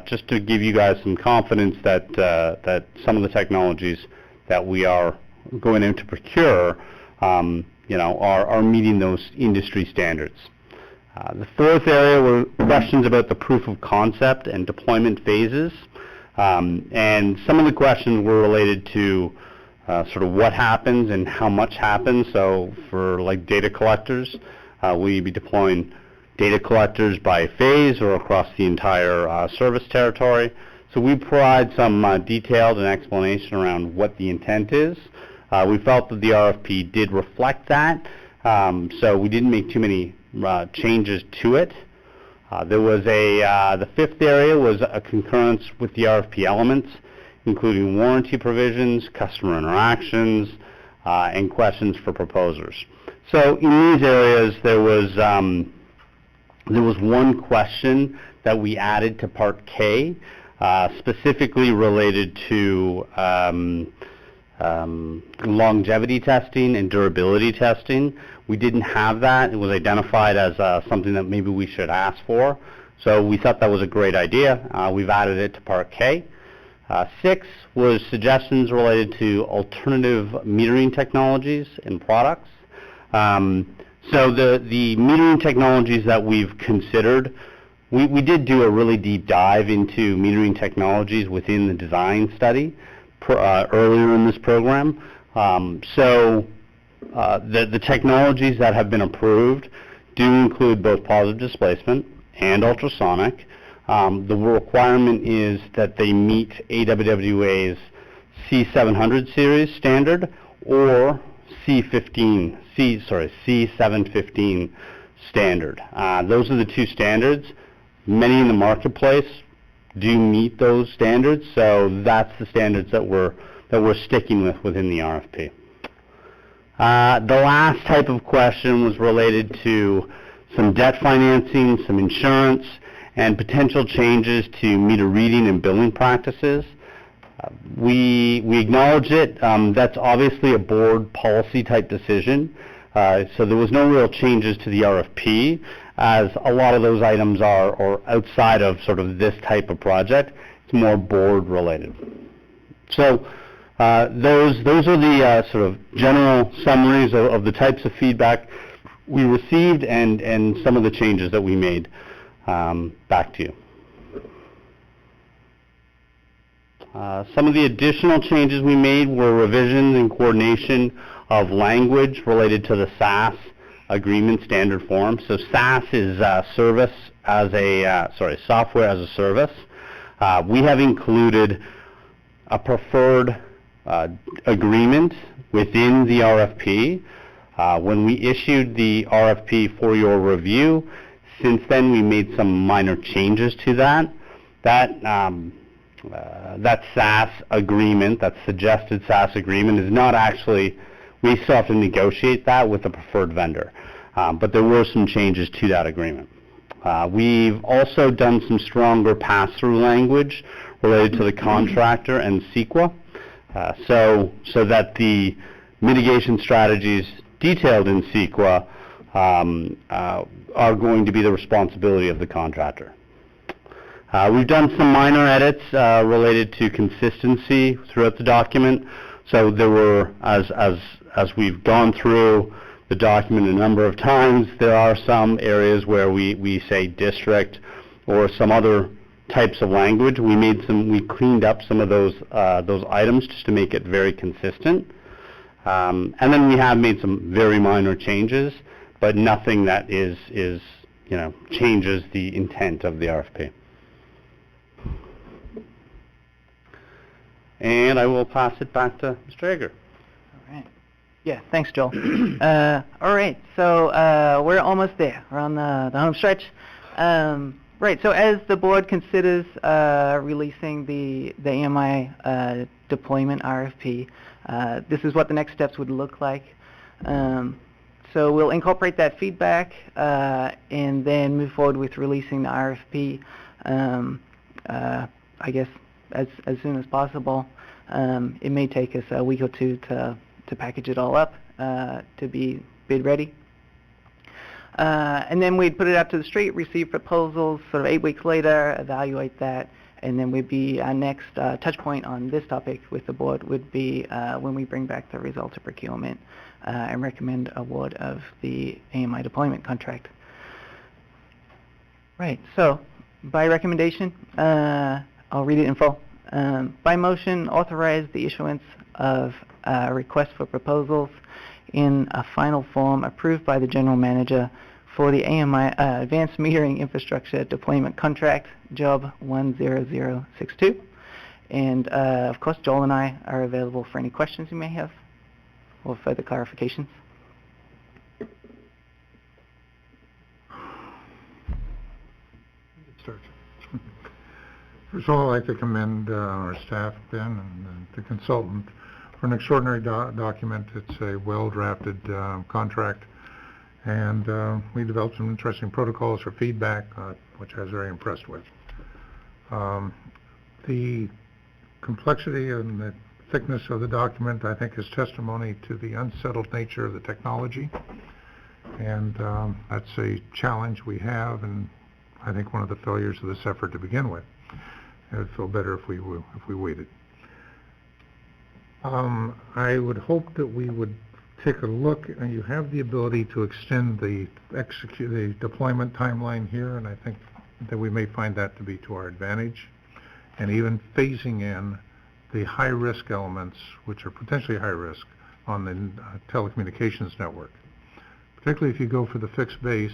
just to give you guys some confidence that some of the technologies that we are going in to procure are meeting those industry standards. The fourth area were questions about the proof of concept and deployment phases. And some of the questions were related to sort of what happens and how much happens. So for like data collectors, will you be deploying data collectors by phase or across the entire service territory? So we provide some detailed and explanation around what the intent is. We felt that the RFP did reflect that, so we didn't make too many changes to it. There was the fifth area was a concurrence with the RFP elements, including warranty provisions, customer interactions, and questions for proposers. So in these areas, there was one question that we added to Part K, specifically related to longevity testing and durability testing. We didn't have that. It was identified as something that maybe we should ask for. So we thought that was a great idea. We've added it to Part K. 6 was suggestions related to alternative metering technologies and products. So the metering technologies that we've considered, we did do a really deep dive into metering technologies within the design study earlier in this program. The technologies that have been approved do include both positive displacement and ultrasonic. The requirement is that they meet AWWA's C700 series standard or C715 standard. Those are the two standards. Many in the marketplace do meet those standards, so that's the standards that we're sticking with within the RFP. The last type of question was related to some debt financing, some insurance, and potential changes to meter reading and billing practices. We acknowledge it. That's obviously a board policy type decision. So there was no real changes to the RFP, as a lot of those items are outside of sort of this type of project. It's more board related. So those are the sort of general summaries of the types of feedback we received and some of the changes that we made. Back to you. Some of the additional changes we made were revisions and coordination of language related to the SaaS agreement standard form. So SaaS is software as a service. We have included a preferred agreement within the RFP. When we issued the RFP for your review, since then we made some minor changes to that. That SaaS agreement, that suggested SaaS agreement, is not actually, we still have to negotiate that with the preferred vendor. But there were some changes to that agreement. We've also done some stronger pass-through language related to the contractor and CEQA, so that the mitigation strategies detailed in CEQA are going to be the responsibility of the contractor. We've done some minor edits related to consistency throughout the document. So there were, as we've gone through the document a number of times, there are some areas where we say district or some other types of language. We cleaned up some of those items just to make it very consistent. And then we have made some very minor changes, but nothing that changes the intent of the RFP. And I will pass it back to Mr. Egger. All right. Yeah, thanks, Joel. All right, so we're almost there. We're on the home stretch. Right, so as the board considers releasing the AMI deployment RFP, this is what the next steps would look like. So we'll incorporate that feedback and then move forward with releasing the RFP, I guess, as soon as possible. It may take us a week or two to package it all up to be bid ready. And then we'd put it out to the street, receive proposals sort of 8 weeks later, evaluate that, and then would be our next touch point on this topic with the board would be when we bring back the results of procurement and recommend award of the AMI deployment contract. Right, so by recommendation, I'll read it in full. By motion, authorize the issuance of a request for proposals in a final form approved by the General Manager for the AMI Advanced Metering Infrastructure Deployment Contract, Job 10062. And of course, Joel and I are available for any questions you may have or further clarifications. First of all, I'd like to commend our staff, Ben, and the consultant for an extraordinary document. It's a well-drafted contract, and we developed some interesting protocols for feedback, which I was very impressed with. The complexity and the thickness of the document, I think, is testimony to the unsettled nature of the technology, and that's a challenge we have, and I think one of the failures of this effort to begin with. It would feel better if we waited. I would hope that we would take a look, and you have the ability to extend the deployment timeline here, and I think that we may find that to be to our advantage, and even phasing in the high-risk elements, which are potentially high risk, on the telecommunications network. Particularly if you go for the fixed base,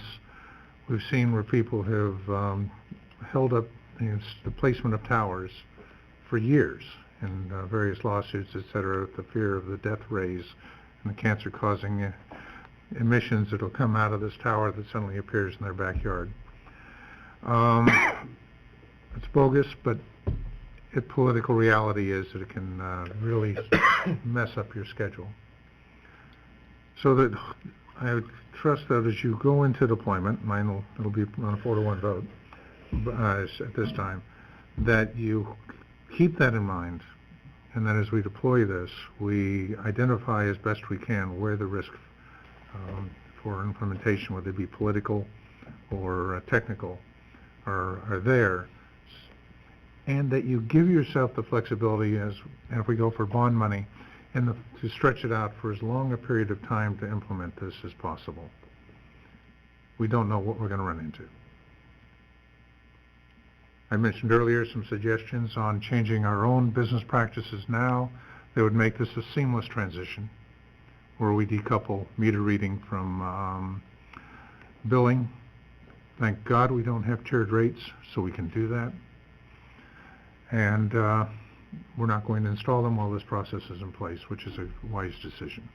we've seen where people have held up the placement of towers for years in various lawsuits, et cetera, with the fear of the death rays and the cancer-causing emissions that will come out of this tower that suddenly appears in their backyard. It's bogus, but political reality is that it can really mess up your schedule. So that I would trust that as you go into deployment, it'll be on a 4-to-1 vote at this time, that you keep that in mind, and that as we deploy this, we identify as best we can where the risk for implementation, whether it be political or technical, are there, and that you give yourself the flexibility, and if we go for bond money, and to stretch it out for as long a period of time to implement this as possible. We don't know what we're going to run into. I mentioned earlier some suggestions on changing our own business practices now that would make this a seamless transition, where we decouple meter reading from billing. Thank God we don't have tiered rates, so we can do that. And we're not going to install them while this process is in place, which is a wise decision.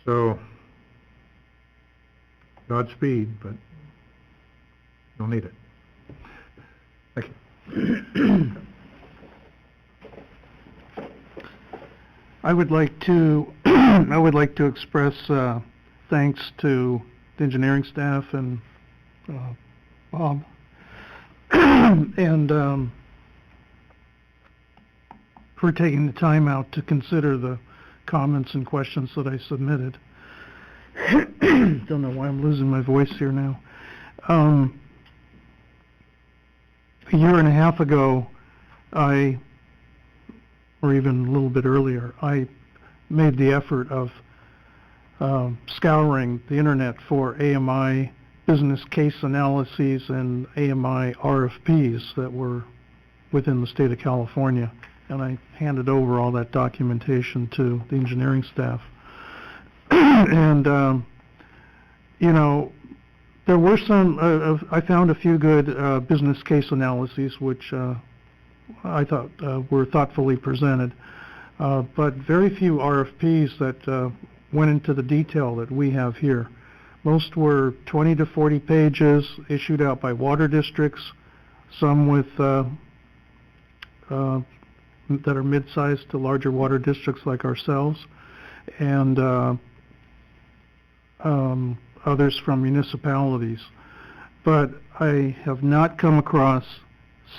So, Godspeed, but you'll need it. Thank you. I would like to express thanks to the engineering staff and Bob and for taking the time out to consider the comments and questions that I submitted. Don't know why I'm losing my voice here now. A year and a half ago, or even a little bit earlier, I made the effort of scouring the internet for AMI business case analyses and AMI RFPs that were within the state of California, and I handed over all that documentation to the engineering staff. And you know, there were some, I found a few good business case analyses which I thought were thoughtfully presented, but very few RFPs that went into the detail that we have here. Most were 20 to 40 pages issued out by water districts, some with that are mid-sized to larger water districts like ourselves, and others from municipalities. But I have not come across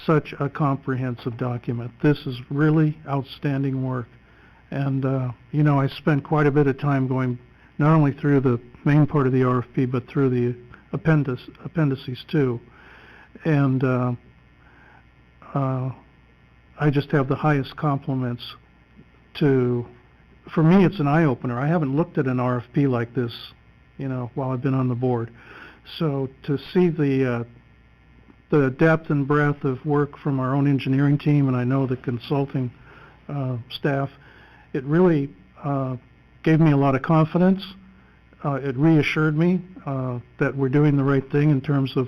such a comprehensive document. This is really outstanding work. And, you know, I spent quite a bit of time going not only through the main part of the RFP, but through the appendices too. And I just have the highest compliments for me, it's an eye-opener. I haven't looked at an RFP like this, you know, while I've been on the board. So to see the depth and breadth of work from our own engineering team, and I know the consulting staff, it really gave me a lot of confidence. It reassured me that we're doing the right thing in terms of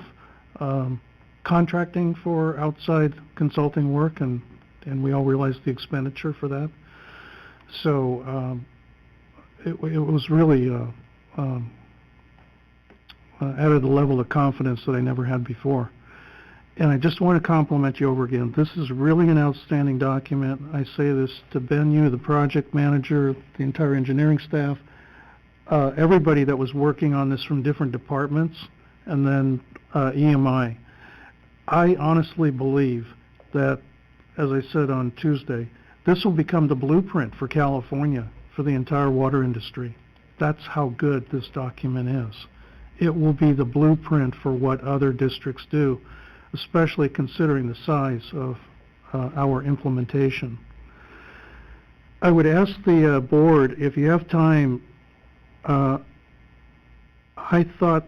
contracting for outside consulting work, and we all realize the expenditure for that. So it was really added a level of confidence that I never had before. And I just want to compliment you over again. This is really an outstanding document. I say this to Ben Yu, the project manager, the entire engineering staff, everybody that was working on this from different departments, and then EMI. I honestly believe that, as I said on Tuesday, this will become the blueprint for California, for the entire water industry. That's how good this document is. It will be the blueprint for what other districts do, especially considering the size of our implementation. I would ask the board, if you have time, I thought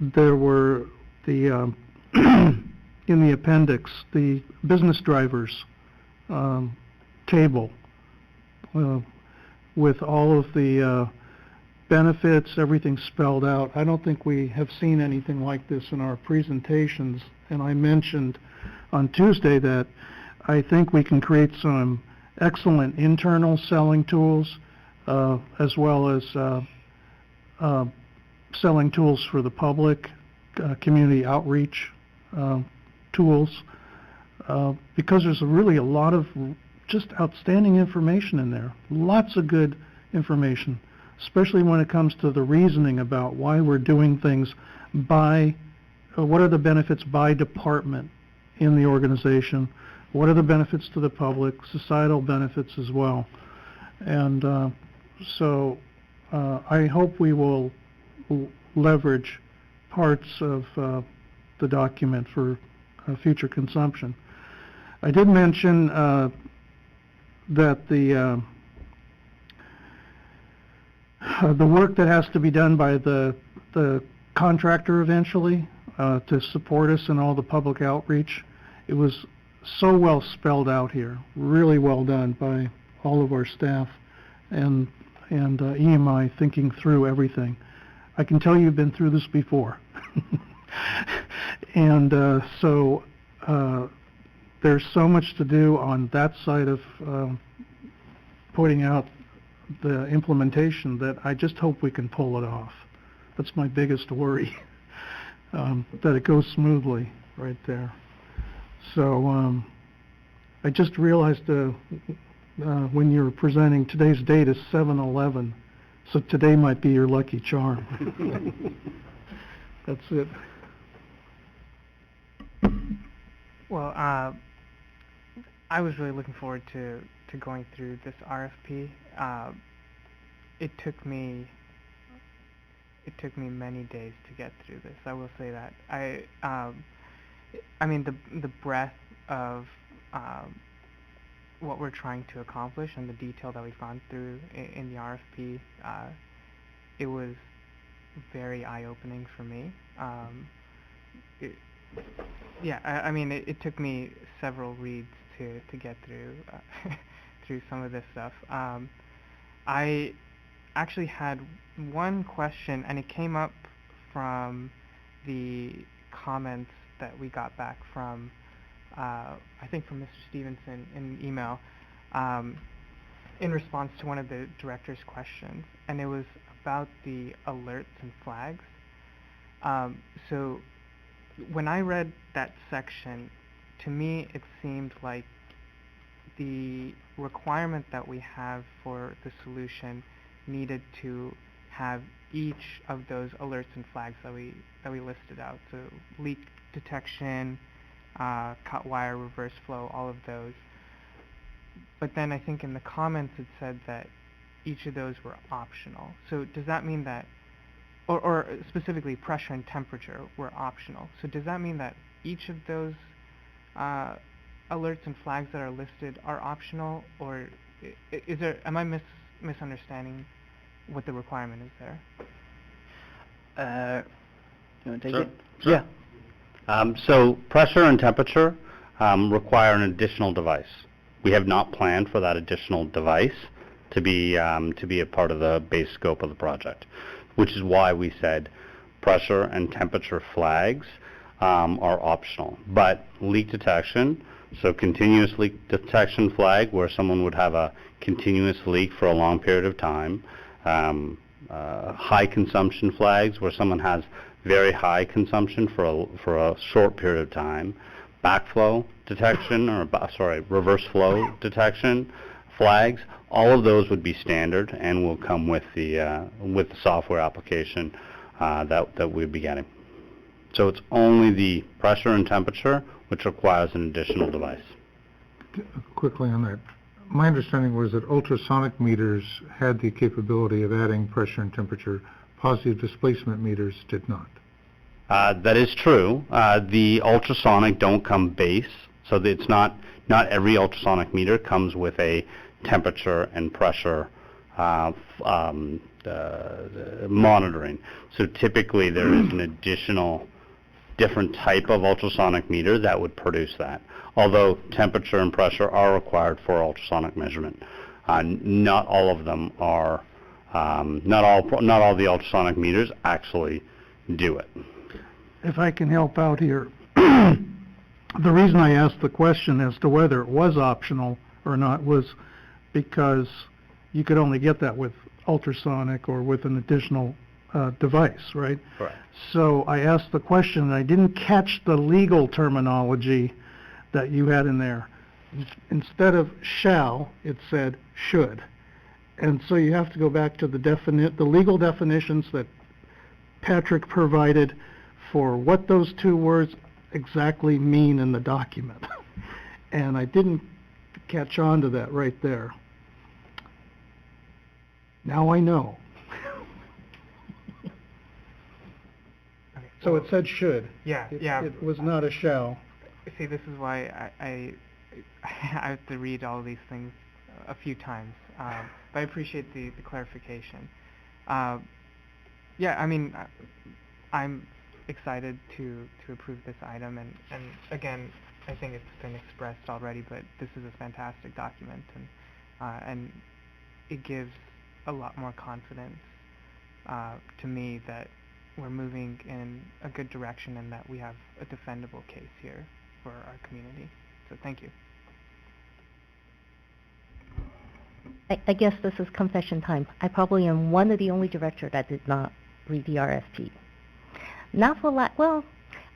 there were the in the appendix, the business drivers table with all of the benefits, everything spelled out. I don't think we have seen anything like this in our presentations, and I mentioned on Tuesday that I think we can create some excellent internal selling tools as well as selling tools for the public, community outreach tools, because there's really a lot of just outstanding information in there, lots of good information, especially when it comes to the reasoning about why we're doing things by, what are the benefits by department in the organization, what are the benefits to the public, societal benefits as well. And so I hope we will leverage parts of the document for future consumption. I did mention that the work that has to be done by the contractor eventually to support us in all the public outreach, it was so well spelled out here, really well done by all of our staff and EMI thinking through everything. I can tell you've been through this before. And so there's so much to do on that side of putting out the implementation that I just hope we can pull it off. That's my biggest worry, that it goes smoothly right there. So I just realized when you were presenting, today's date is 7/11, so today might be your lucky charm. That's it. Well, I was really looking forward to going through this RFP. It took me many days to get through this. I will say that. I mean, the breadth of what we're trying to accomplish and the detail that we've gone through in the RFP, it was very eye-opening for me. I mean, it took me several reads to get through through some of this stuff. I actually had one question, and it came up from the comments that we got back from, I think from Mr. Stevenson in an email, in response to one of the director's questions, and it was about the alerts and flags. So when I read that section, to me it seemed like the requirement that we have for the solution needed to have each of those alerts and flags that we listed out. So leak detection, cut wire, reverse flow, all of those. But then I think in the comments it said that each of those were optional. So does that mean that, or specifically pressure and temperature were optional. So does that mean that each of those alerts and flags that are listed are optional, or is there, am I misunderstanding what the requirement is there? You want to take it? Sure. Yeah. So pressure and temperature require an additional device. We have not planned for that additional device to be a part of the base scope of the project, which is why we said pressure and temperature flags are optional. But leak detection, so continuous leak detection flag, where someone would have a continuous leak for a long period of time, high consumption flags, where someone has very high consumption for a short period of time, backflow detection, or reverse flow detection flags, all of those would be standard and will come with the software application that we'd be getting. So it's only the pressure and temperature which requires an additional device. Quickly on that, my understanding was that ultrasonic meters had the capability of adding pressure and temperature. Positive displacement meters did not. That is true. The ultrasonic don't come base, so that it's not every ultrasonic meter comes with a temperature and pressure monitoring. So typically there is an additional different type of ultrasonic meter that would produce that. Although temperature and pressure are required for ultrasonic measurement, not all of them are. Not all the ultrasonic meters actually do it. If I can help out here, the reason I asked the question as to whether it was optional or not was because you could only get that with ultrasonic or with an additional device, right? Correct. So I asked the question, and I didn't catch the legal terminology that you had in there. Instead of shall, it said should. And so you have to go back to the legal definitions that Patrick provided for what those two words exactly mean in the document. And I didn't catch on to that right there. Now I know. Okay, So well, it said should. Yeah, It, yeah. It was not a shall. See, this is why I have to read all these things a few times. But I appreciate the clarification. Yeah, I mean, I'm excited to approve this item, and again, I think it's been expressed already, but this is a fantastic document, and it gives a lot more confidence to me that we're moving in a good direction and that we have a defendable case here for our community. So thank you. I guess this is confession time. I probably am one of the only directors that did not read the RFP. Not for well,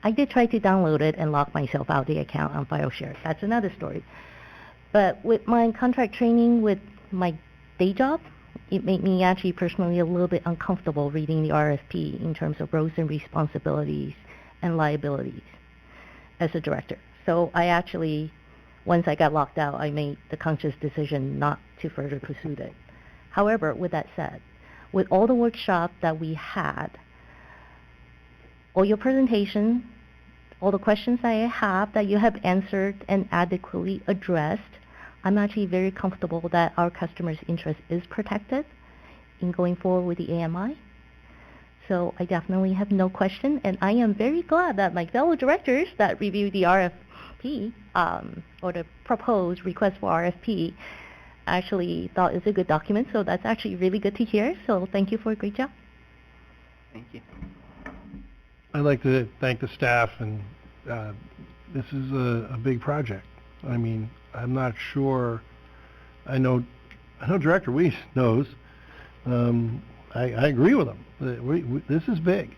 I did try to download it and lock myself out of the account on FileShare. That's another story. But with my contract training with my day job, it made me actually personally a little bit uncomfortable reading the RFP in terms of roles and responsibilities and liabilities as a director. So I actually, once I got locked out, I made the conscious decision not to further pursue it. However, with that said, with all the workshops that we had, all your presentation, all the questions I have that you have answered and adequately addressed, I'm actually very comfortable that our customers' interest is protected in going forward with the AMI. So I definitely have no question, and I am very glad that my fellow directors that reviewed the RFP, or the proposed request for RFP, actually thought it's a good document, so that's actually really good to hear. So thank you for a great job. Thank you. I'd like to thank the staff, and this is a big project. I mean, I'm not sure, I know Director Weiss knows, I agree with him. This is big.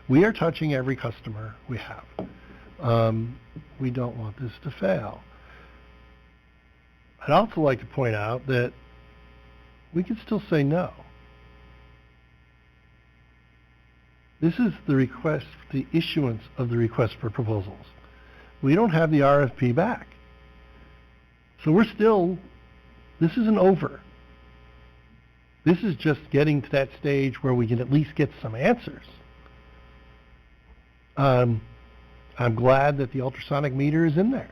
We are touching every customer we have. We don't want this to fail. I'd also like to point out that we can still say no. This is the request, the issuance of the request for proposals. We don't have the RFP back. So we're still, this isn't over. This is just getting to that stage where we can at least get some answers. I'm glad that the ultrasonic meter is in there.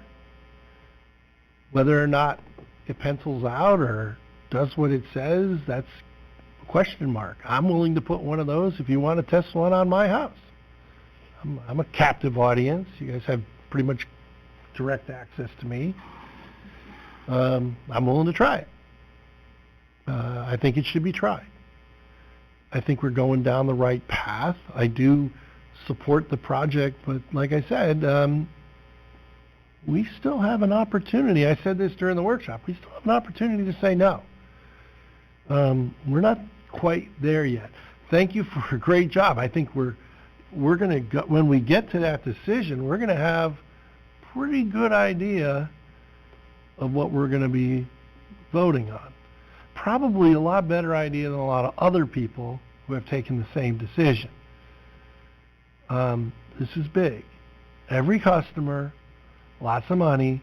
Whether or not it pencils out or does what it says, that's a question mark. I'm willing to put one of those if you want to test one on my house. I'm a captive audience. You guys have pretty much direct access to me. I'm willing to try it. I think it should be tried. I think we're going down the right path. I do support the project, but like I said, we still have an opportunity. I said this during the workshop. We still have an opportunity to say no. We're not quite there yet. Thank you for a great job. I think we're going to go, when we get to that decision, we're going to have pretty good idea of what we're going to be voting on. Probably a lot better idea than a lot of other people who have taken the same decision. This is big. Every customer, lots of money,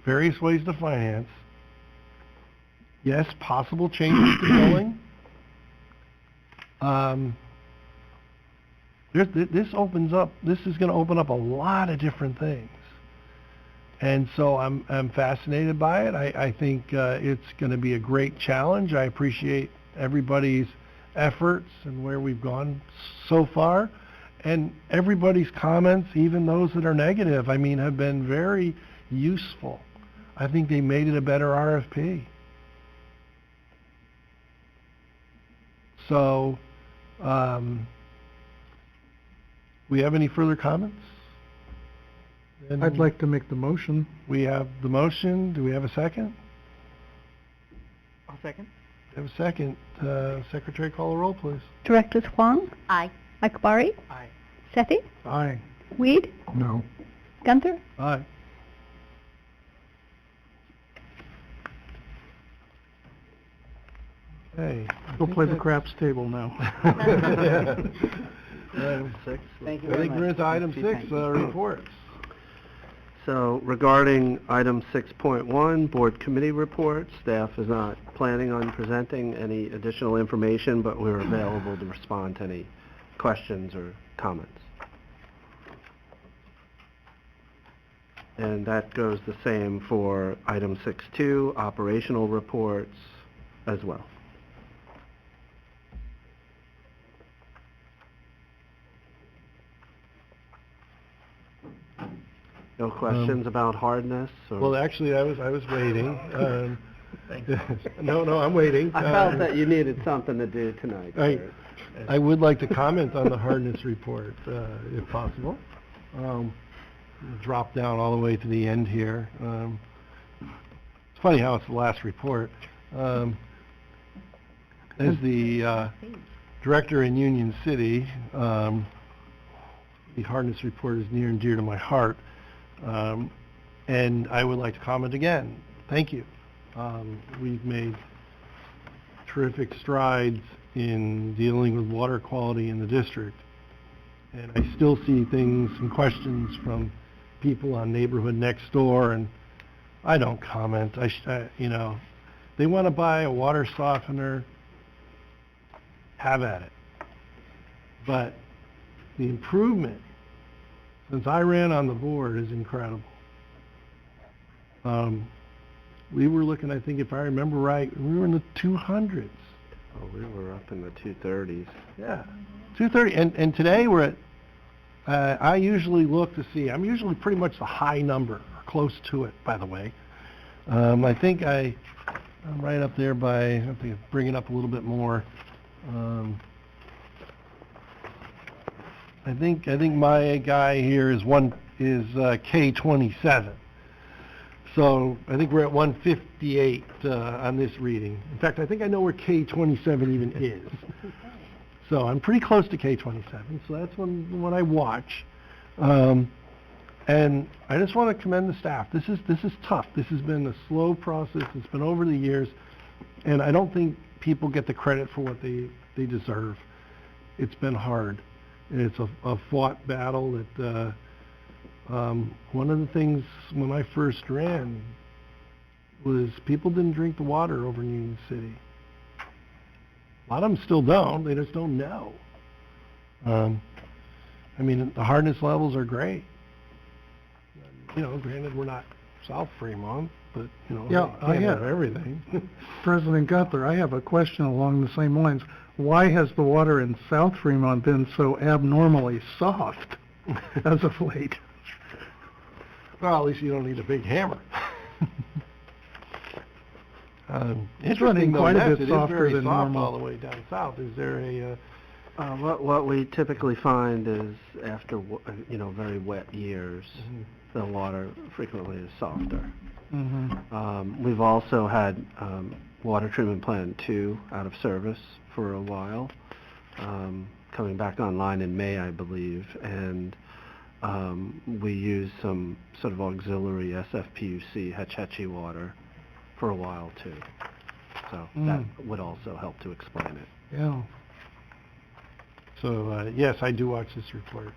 various ways to finance. Yes, possible changes to billing. This is going to open up a lot of different things. And so I'm fascinated by it. I think it's going to be a great challenge. I appreciate everybody's efforts and where we've gone so far. And everybody's comments, even those that are negative, I mean, have been very useful. I think they made it a better RFP. So, we have any further comments? Then I'd like to make the motion. we have the motion. Do we have a second? I'll second. We have a second. Secretary, call the roll, please. Directors Huang, Aye. Akbari, Aye. Sethy, Aye. Weed, No. Gunther. Aye. Okay. Go play the craps table now. Item 6. Thank you I very think much. we're into item 6, reports. So regarding item 6.1, board committee reports, staff is not planning on presenting any additional information, but we're available to respond to any questions or comments. And that goes the same for item 6.2, operational reports as well. No questions about hardness? Or? Well, actually, I was waiting. No, I'm waiting. I felt that you needed something to do tonight. I would like to comment on the hardness report, if possible. Drop down all the way to the end here. It's funny how it's the last report. As the director in Union City, the hardness report is near and dear to my heart. And I would like to comment again. Thank you. We've made terrific strides in dealing with water quality in the district. And I still see things and questions from people on neighborhood next door, and I don't comment. They want to buy a water softener, have at it. But the improvement since I ran on the board is incredible. We were looking, I think if I remember right, we were in the 200s. Oh, we were up in the 230s. Yeah, 230. And today we're at, I usually look to see, I'm usually pretty much the high number, or close to it, by the way. I think I'm right up there by, I have to bring it up a little bit more. I think my guy here is K27. So I think we're at 158 on this reading. In fact, I think I know where K27 even is. So I'm pretty close to K27. So that's when I watch. And I just want to commend the staff. This is tough. This has been a slow process. It's been over the years, and I don't think people get the credit for what they deserve. It's been hard. It's a fought battle that one of the things when I first ran was people didn't drink the water over in Union City. A lot of them still don't. They just don't know. I mean, the hardness levels are great. Granted, we're not South Fremont, but, Yeah, I have everything. President Gunther, I have a question along the same lines. Why has the water in South Fremont been so abnormally soft as of late? Well, at least you don't need a big hammer. It's running quite a bit softer than soft normal. all the way down south. Is there What we typically find is after, very wet years, the water frequently is softer. We've also had Water Treatment Plant 2 out of service for a while, coming back online in May, I believe, and we use some sort of auxiliary SFPUC Hetch Hetchy water for a while too. So that would also help to explain it. Yeah. So, yes, I do watch this report.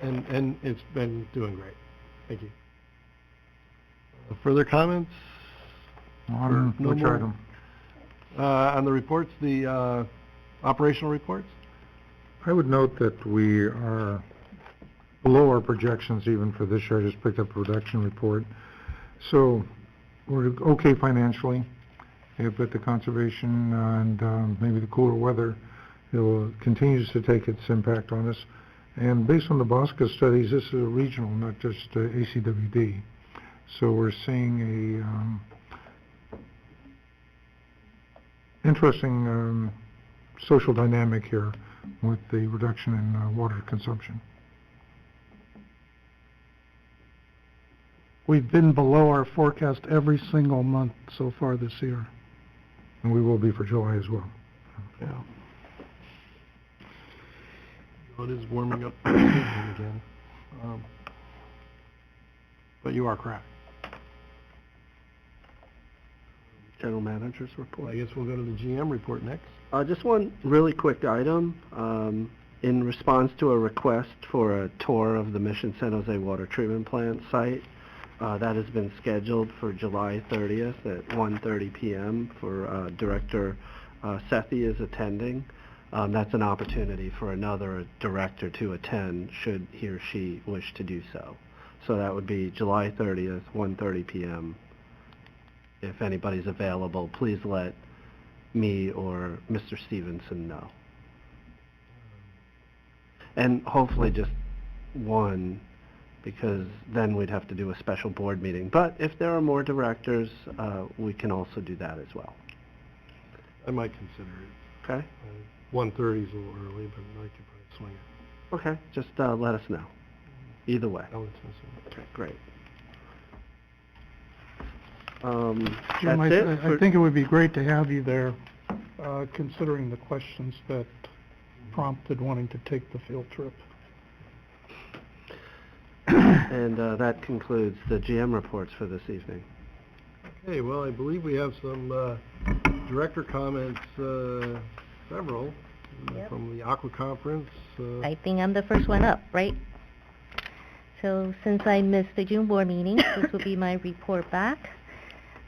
And it's been doing great. Thank you. Further comments? On No which more? item? On the reports, the operational reports? I would note that we are below our projections even for this year. I just picked up a production report. So we're okay financially, but the conservation and maybe the cooler weather continues to take its impact on us. And based on the Bosca studies, this is a regional, not just ACWD. So we're seeing a interesting social dynamic here with the reduction in water consumption. We've been below our forecast every single month so far this year. And we will be for July as well. Yeah. It is warming up again. But you are correct. General Manager's report. I guess we'll go to the GM report next. Just one really quick item. In response to a request for a tour of the Mission San Jose Water Treatment Plant site, that has been scheduled for July 30th at 1:30 p.m. for Director Sethy is attending. That's an opportunity for another director to attend should he or she wish to do so. So that would be July 30th, 1:30 p.m. If anybody's available, please let me or Mr. Stevenson know. And hopefully just one, because then we'd have to do a special board meeting. But if there are more directors, we can also do that as well. I might consider it. Okay? 1:30 is a little early, but I could probably swing it. Okay, just let us know. Either way. I'll let you know. Okay, great. Jim, that's it I think it would be great to have you there, considering the questions that prompted wanting to take the field trip. And that concludes the GM reports for this evening. Okay, well, I believe we have some director comments, several, from the Aqua Conference. I think I'm the first one up, right? So since I missed the June board meeting, this will be my report back.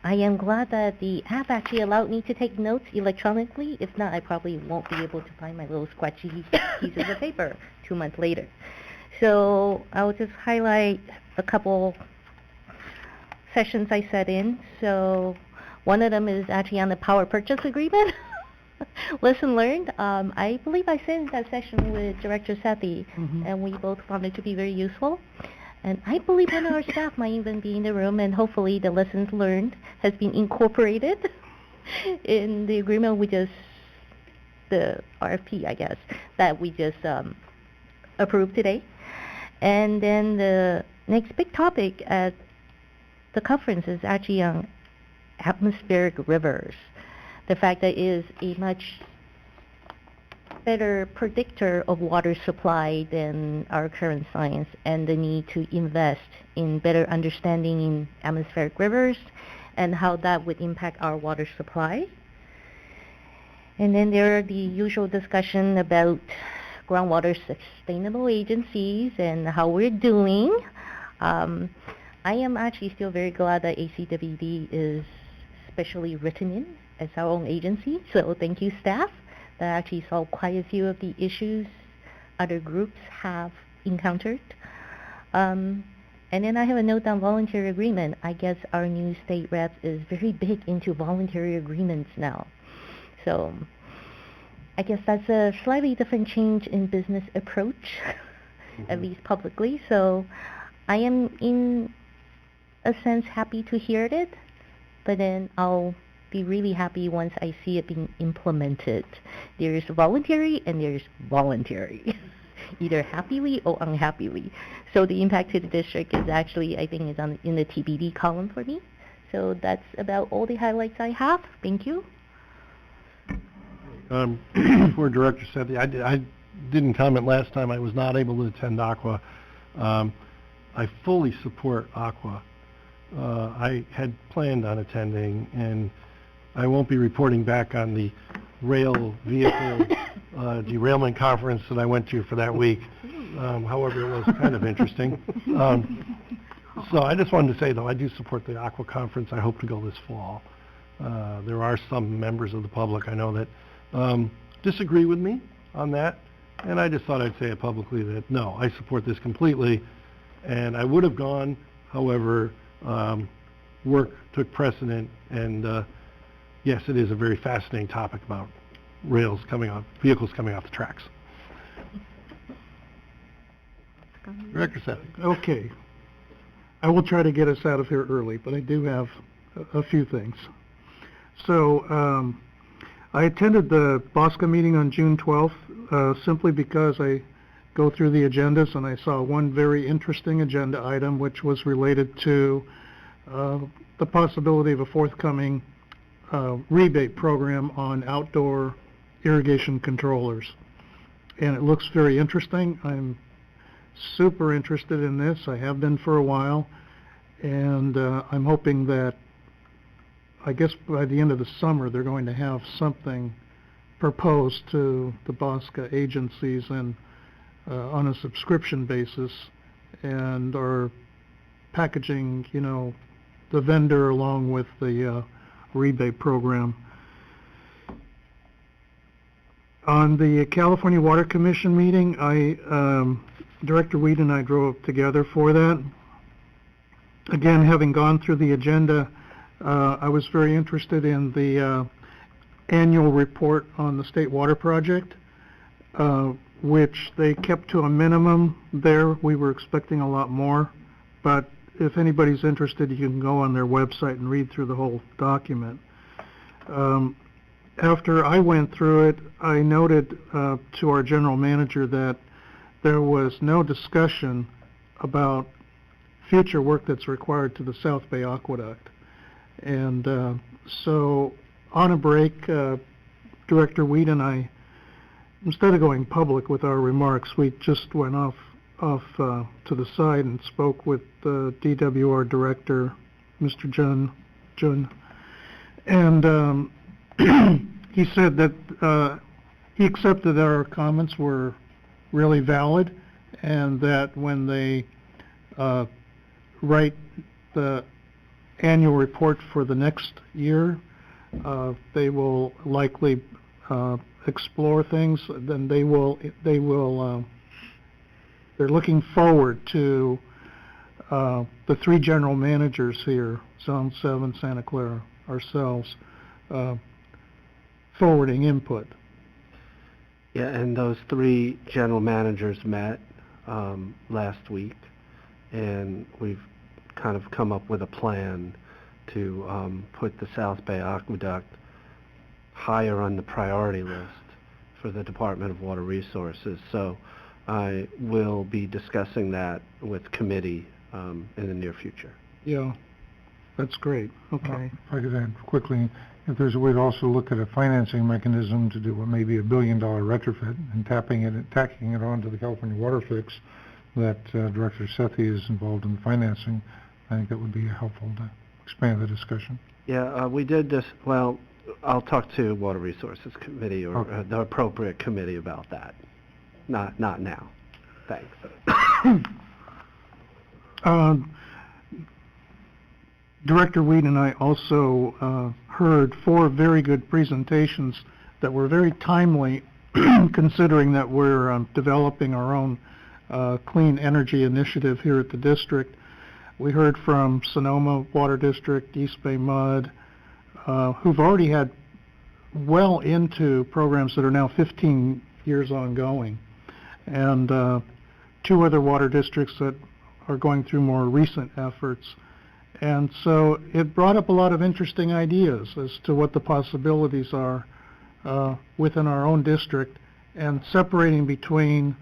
I am glad that the app actually allowed me to take notes electronically. If not, I probably won't be able to find my little scratchy pieces of paper 2 months later. So I'll just highlight a couple sessions I sat in. So one of them is actually on the power purchase agreement. Lesson learned. I believe I sat in that session with Director Sethy, and we both found it to be very useful. And I believe one of our staff might even be in the room, and hopefully the lessons learned has been incorporated in the agreement we just, the RFP, I guess, that we just approved today. And then the next big topic at the conference is actually on atmospheric rivers. The fact that it is a much better predictor of water supply than our current science, and the need to invest in better understanding in atmospheric rivers and how that would impact our water supply. And then there are the usual discussion about groundwater sustainable agencies and how we're doing. I am actually still very glad that ACWD is specially written in as our own agency, so thank you staff that actually solved quite a few of the issues other groups have encountered. And then I have a note on voluntary agreement. I guess our new state rep is very big into voluntary agreements now. So I guess that's a slightly different change in business approach, at least publicly. So I am in a sense happy to hear it, but then I'll be really happy once I see it being implemented. There's voluntary and there's voluntary, either happily or unhappily. So the impact to the district is actually, I think, is in the TBD column for me. So that's about all the highlights I have. Thank you. For Director Sethy, I didn't comment last time. I was not able to attend Aqua. I fully support Aqua. I had planned on attending, and I won't be reporting back on the rail vehicle derailment conference that I went to for that week. However, it was kind of interesting. So I just wanted to say, though, I do support the Aqua conference. I hope to go this fall. There are some members of the public I know that disagree with me on that, and I just thought I'd say it publicly that, no, I support this completely, and I would have gone. However, work took precedent, and yes, it is a very fascinating topic about vehicles coming off the tracks. Director Sethy. Okay. I will try to get us out of here early, but I do have a few things. So, I attended the BOSCA meeting on June 12th simply because I go through the agendas and I saw one very interesting agenda item which was related to the possibility of a forthcoming rebate program on outdoor irrigation controllers. And it looks very interesting. I'm super interested in this. I have been for a while, and I'm hoping that, I guess by the end of the summer, they're going to have something proposed to the BOSCA agencies and on a subscription basis, and are packaging, you know, the vendor along with the rebate program. On the California Water Commission meeting, Director Weed and I drove together for that. Again, having gone through the agenda, I was very interested in the annual report on the State Water Project, which they kept to a minimum there. We were expecting a lot more, but if anybody's interested, you can go on their website and read through the whole document. After I went through it, I noted to our general manager that there was no discussion about future work that's required to the South Bay Aqueduct. And so on a break, Director Weed and I, instead of going public with our remarks, we just went off to the side and spoke with the DWR director, Mr. Jun. And he said that he accepted that our comments were really valid, and that when they write the annual report for the next year, they will likely explore things. Then they're looking forward to the three general managers here, Zone 7, Santa Clara, ourselves, forwarding input. Yeah, and those three general managers met last week, and we've kind of come up with a plan to put the South Bay Aqueduct higher on the priority list for the Department of Water Resources. So I will be discussing that with committee in the near future. Yeah, that's great. Okay. If I could add quickly, if there's a way to also look at a financing mechanism to do what may be $1 billion retrofit and tacking it onto the California Water Fix, that Director Sethy is involved in financing, I think that would be helpful to expand the discussion. Yeah, we did this. Well, I'll talk to Water Resources Committee or the appropriate committee about that. Not now. Thanks. Director Weed and I also heard 4 very good presentations that were very timely, considering that we're developing our own clean energy initiative here at the district. We heard from Sonoma Water District, East Bay Mud, who've already had well into programs that are now 15 years ongoing, and 2 other water districts that are going through more recent efforts. And so it brought up a lot of interesting ideas as to what the possibilities are within our own district, and separating between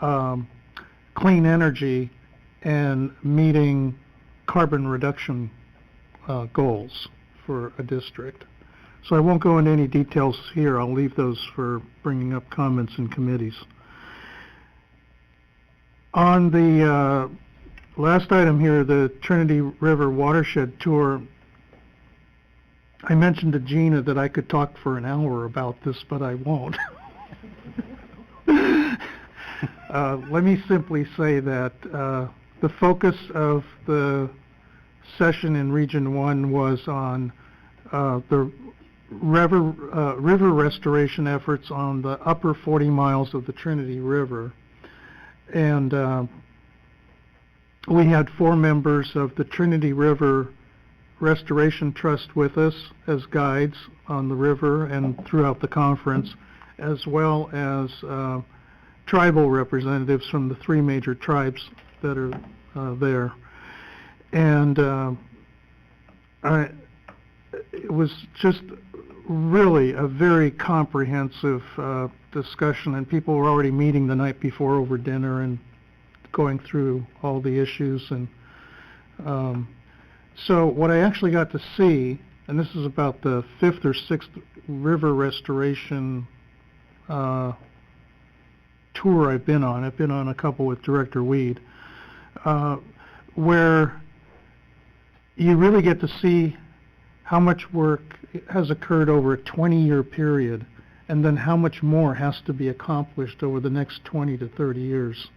clean energy and meeting carbon reduction goals for a district. So I won't go into any details here. I'll leave those for bringing up comments in committees. On the last item here, the Trinity River Watershed Tour, I mentioned to Gina that I could talk for an hour about this, but I won't. Let me simply say that the focus of the session in Region 1 was on the river restoration efforts on the upper 40 miles of the Trinity River. And we had 4 members of the Trinity River Restoration Trust with us as guides on the river and throughout the conference, as well as tribal representatives from the 3 major tribes that are there. And it was just really a very comprehensive discussion, and people were already meeting the night before over dinner and going through all the issues. And so what I actually got to see, and this is about the 5th or 6th river restoration tour I've been on. I've been on a couple with Director Weed, where you really get to see how much work has occurred over a 20-year period, and then how much more has to be accomplished over the next 20 to 30 years.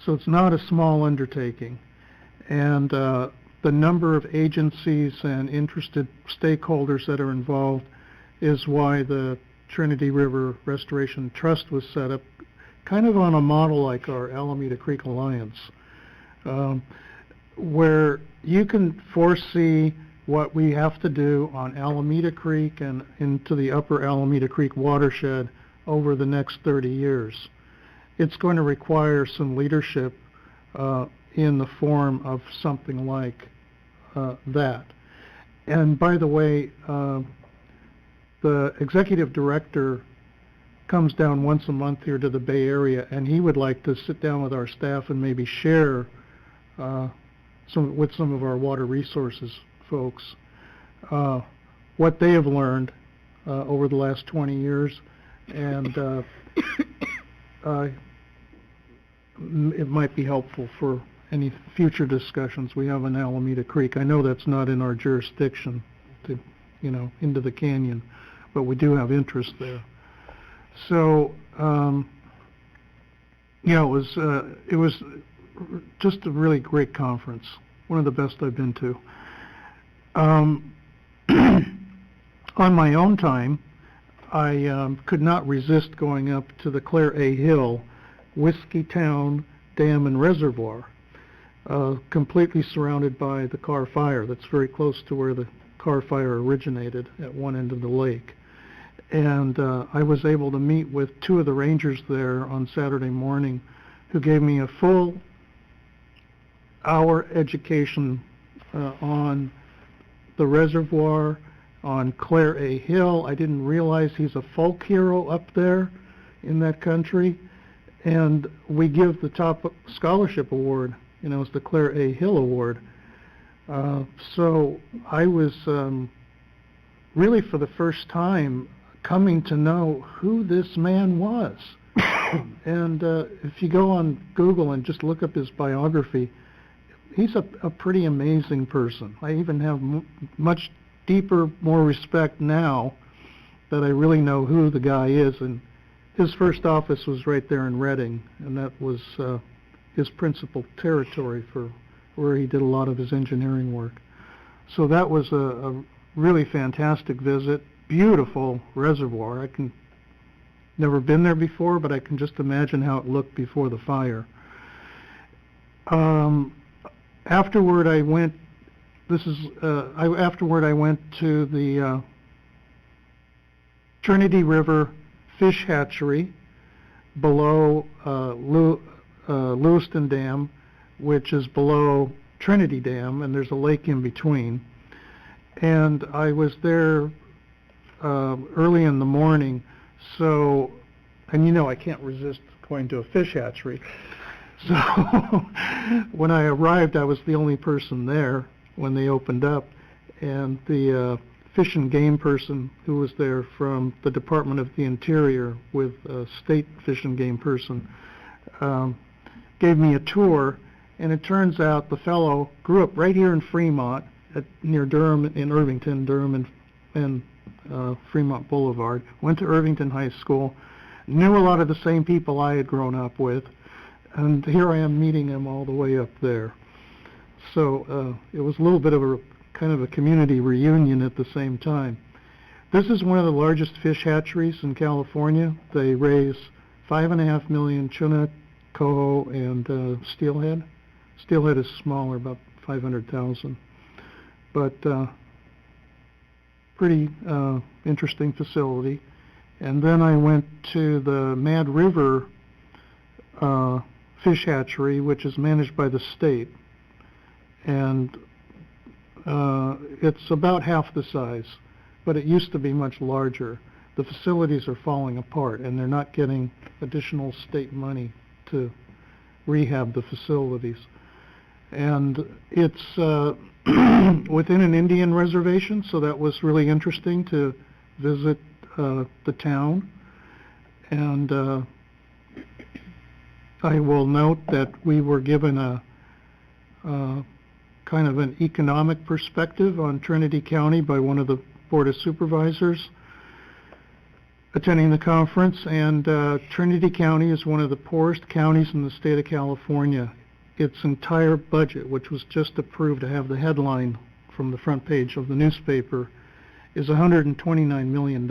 So it's not a small undertaking. And the number of agencies and interested stakeholders that are involved is why the Trinity River Restoration Trust was set up, kind of on a model like our Alameda Creek Alliance, where you can foresee what we have to do on Alameda Creek and into the upper Alameda Creek watershed over the next 30 years. It's going to require some leadership in the form of something like that. And by the way, the executive director comes down once a month here to the Bay Area, and he would like to sit down with our staff and maybe share with some of our water resources folks what they have learned over the last 20 years, and it might be helpful for any future discussions we have on Alameda Creek. I know that's not in our jurisdiction, into the canyon, but we do have interest there. So, it was just a really great conference, one of the best I've been to. On my own time, I could not resist going up to the Claire A. Hill Whiskey Town Dam and Reservoir, completely surrounded by the Carr Fire. That's very close to where the Carr Fire originated at one end of the lake. And I was able to meet with 2 of the rangers there on Saturday morning, who gave me a full hour education on the reservoir, on Claire A. Hill. I didn't realize he's a folk hero up there in that country. And we give the top scholarship award, it's the Claire A. Hill Award. So I was really, for the first time, coming to know who this man was. And if you go on Google and just look up his biography, he's a pretty amazing person. I even have much deeper, more respect now that I really know who the guy is. And his first office was right there in Reading, and that was his principal territory for where he did a lot of his engineering work. So that was a really fantastic visit. Beautiful reservoir. Never been there before, but I can just imagine how it looked before the fire. Afterward, I went to the Trinity River Fish Hatchery below Lewiston Dam, which is below Trinity Dam, and there's a lake in between. And I was there early in the morning, so, and you know I can't resist going to a fish hatchery. So when I arrived, I was the only person there when they opened up, and the Fish and Game person who was there from the Department of the Interior with a state Fish and Game person gave me a tour, and it turns out the fellow grew up right here in Fremont, near Durham, in Irvington, Durham and Fremont Boulevard, went to Irvington High School, knew a lot of the same people I had grown up with, and here I am meeting him all the way up there. So it was a little bit of a kind of a community reunion at the same time. This is one of the largest fish hatcheries in California. They raise 5.5 million tuna, coho, and steelhead. Steelhead is smaller, about 500,000. But pretty interesting facility. And then I went to the Mad River fish hatchery, which is managed by the state. And it's about half the size, but it used to be much larger. The facilities are falling apart, and they're not getting additional state money to rehab the facilities. And it's within an Indian reservation, so that was really interesting to visit the town. And I will note that we were given a kind of an economic perspective on Trinity County by one of the Board of Supervisors attending the conference, and Trinity County is one of the poorest counties in the state of California. Its entire budget, which was just approved to have the headline from the front page of the newspaper, is $129 million.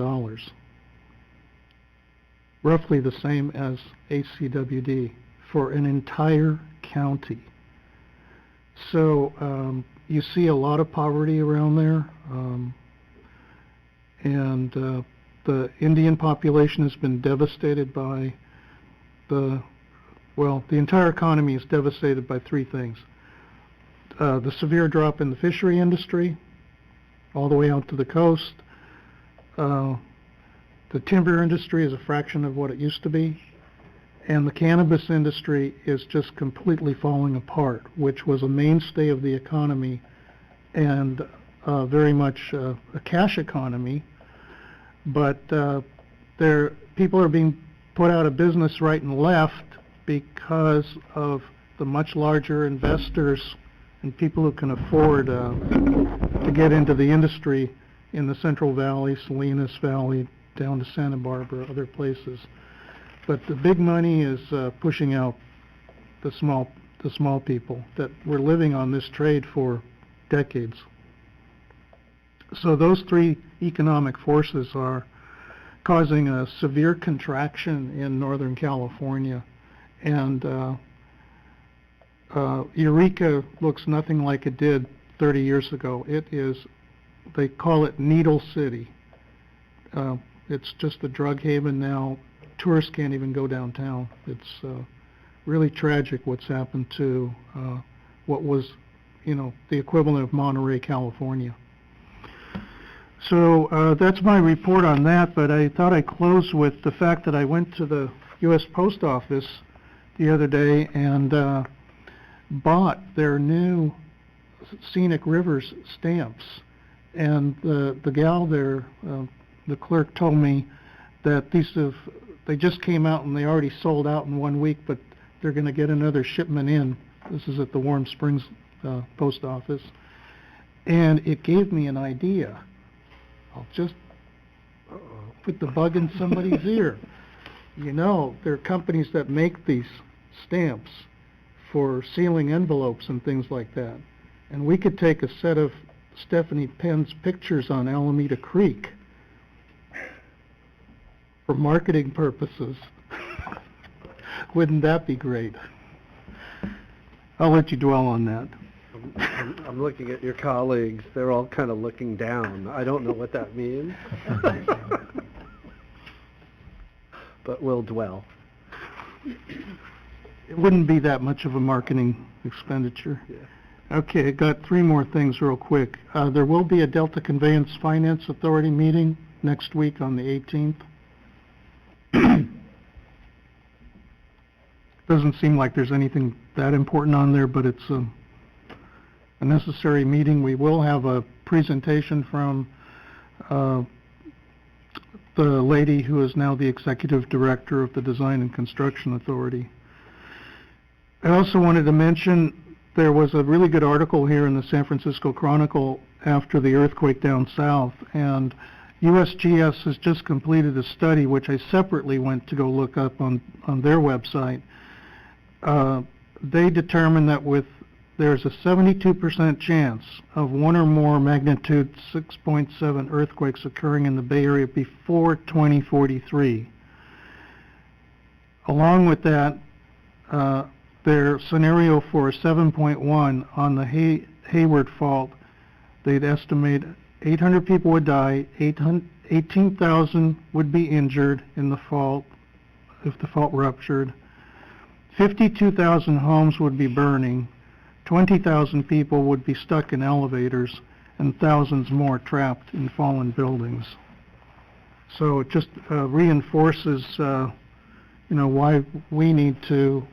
Roughly the same as ACWD for an entire county. So you see a lot of poverty around there, and the Indian population has been devastated by the entire economy is devastated by three things. The severe drop in the fishery industry, all the way out to the coast. The timber industry is a fraction of what it used to be. And the cannabis industry is just completely falling apart, which was a mainstay of the economy and very much a cash economy. But people are being put out of business right and left because of the much larger investors and people who can afford to get into the industry in the Central Valley, Salinas Valley, down to Santa Barbara, other places. But the big money is pushing out the small people that were living on this trade for decades. So those three economic forces are causing a severe contraction in Northern California. And Eureka looks nothing like it did 30 years ago. It is, they call it Needle City. It's just a drug haven now. Tourists can't even go downtown. It's really tragic what's happened to what was, the equivalent of Monterey, California. So that's my report on that, but I thought I'd close with the fact that I went to the U.S. Post Office the other day and bought their new Scenic Rivers stamps. And the gal there, the clerk, told me that they just came out and they already sold out in 1 week, but they're going to get another shipment in. This is at the Warm Springs Post Office. And it gave me an idea. I'll just put the bug in somebody's ear. There are companies that make these stamps for sealing envelopes and things like that. And we could take a set of Stephanie Penn's pictures on Alameda Creek for marketing purposes. Wouldn't that be great? I'll let you dwell on that. I'm looking at your colleagues. They're all kind of looking down. I don't know what that means. But we'll dwell. It wouldn't be that much of a marketing expenditure. Yeah. Okay, I got three more things real quick. There will be a Delta Conveyance Finance Authority meeting next week on the 18th. Doesn't seem like there's anything that important on there, but it's a necessary meeting. We will have a presentation from the lady who is now the Executive Director of the Design and Construction Authority. I also wanted to mention there was a really good article here in the San Francisco Chronicle after the earthquake down south, and USGS has just completed a study which I separately went to go look up on their website. They determined that there's a 72% chance of one or more magnitude 6.7 earthquakes occurring in the Bay Area before 2043. Along with that, their scenario for a 7.1 on the Hayward Fault, they'd estimate 800 people would die, 18,000 would be injured in the fault if the fault ruptured, 52,000 homes would be burning, 20,000 people would be stuck in elevators, and thousands more trapped in fallen buildings. So it just reinforces, why we need to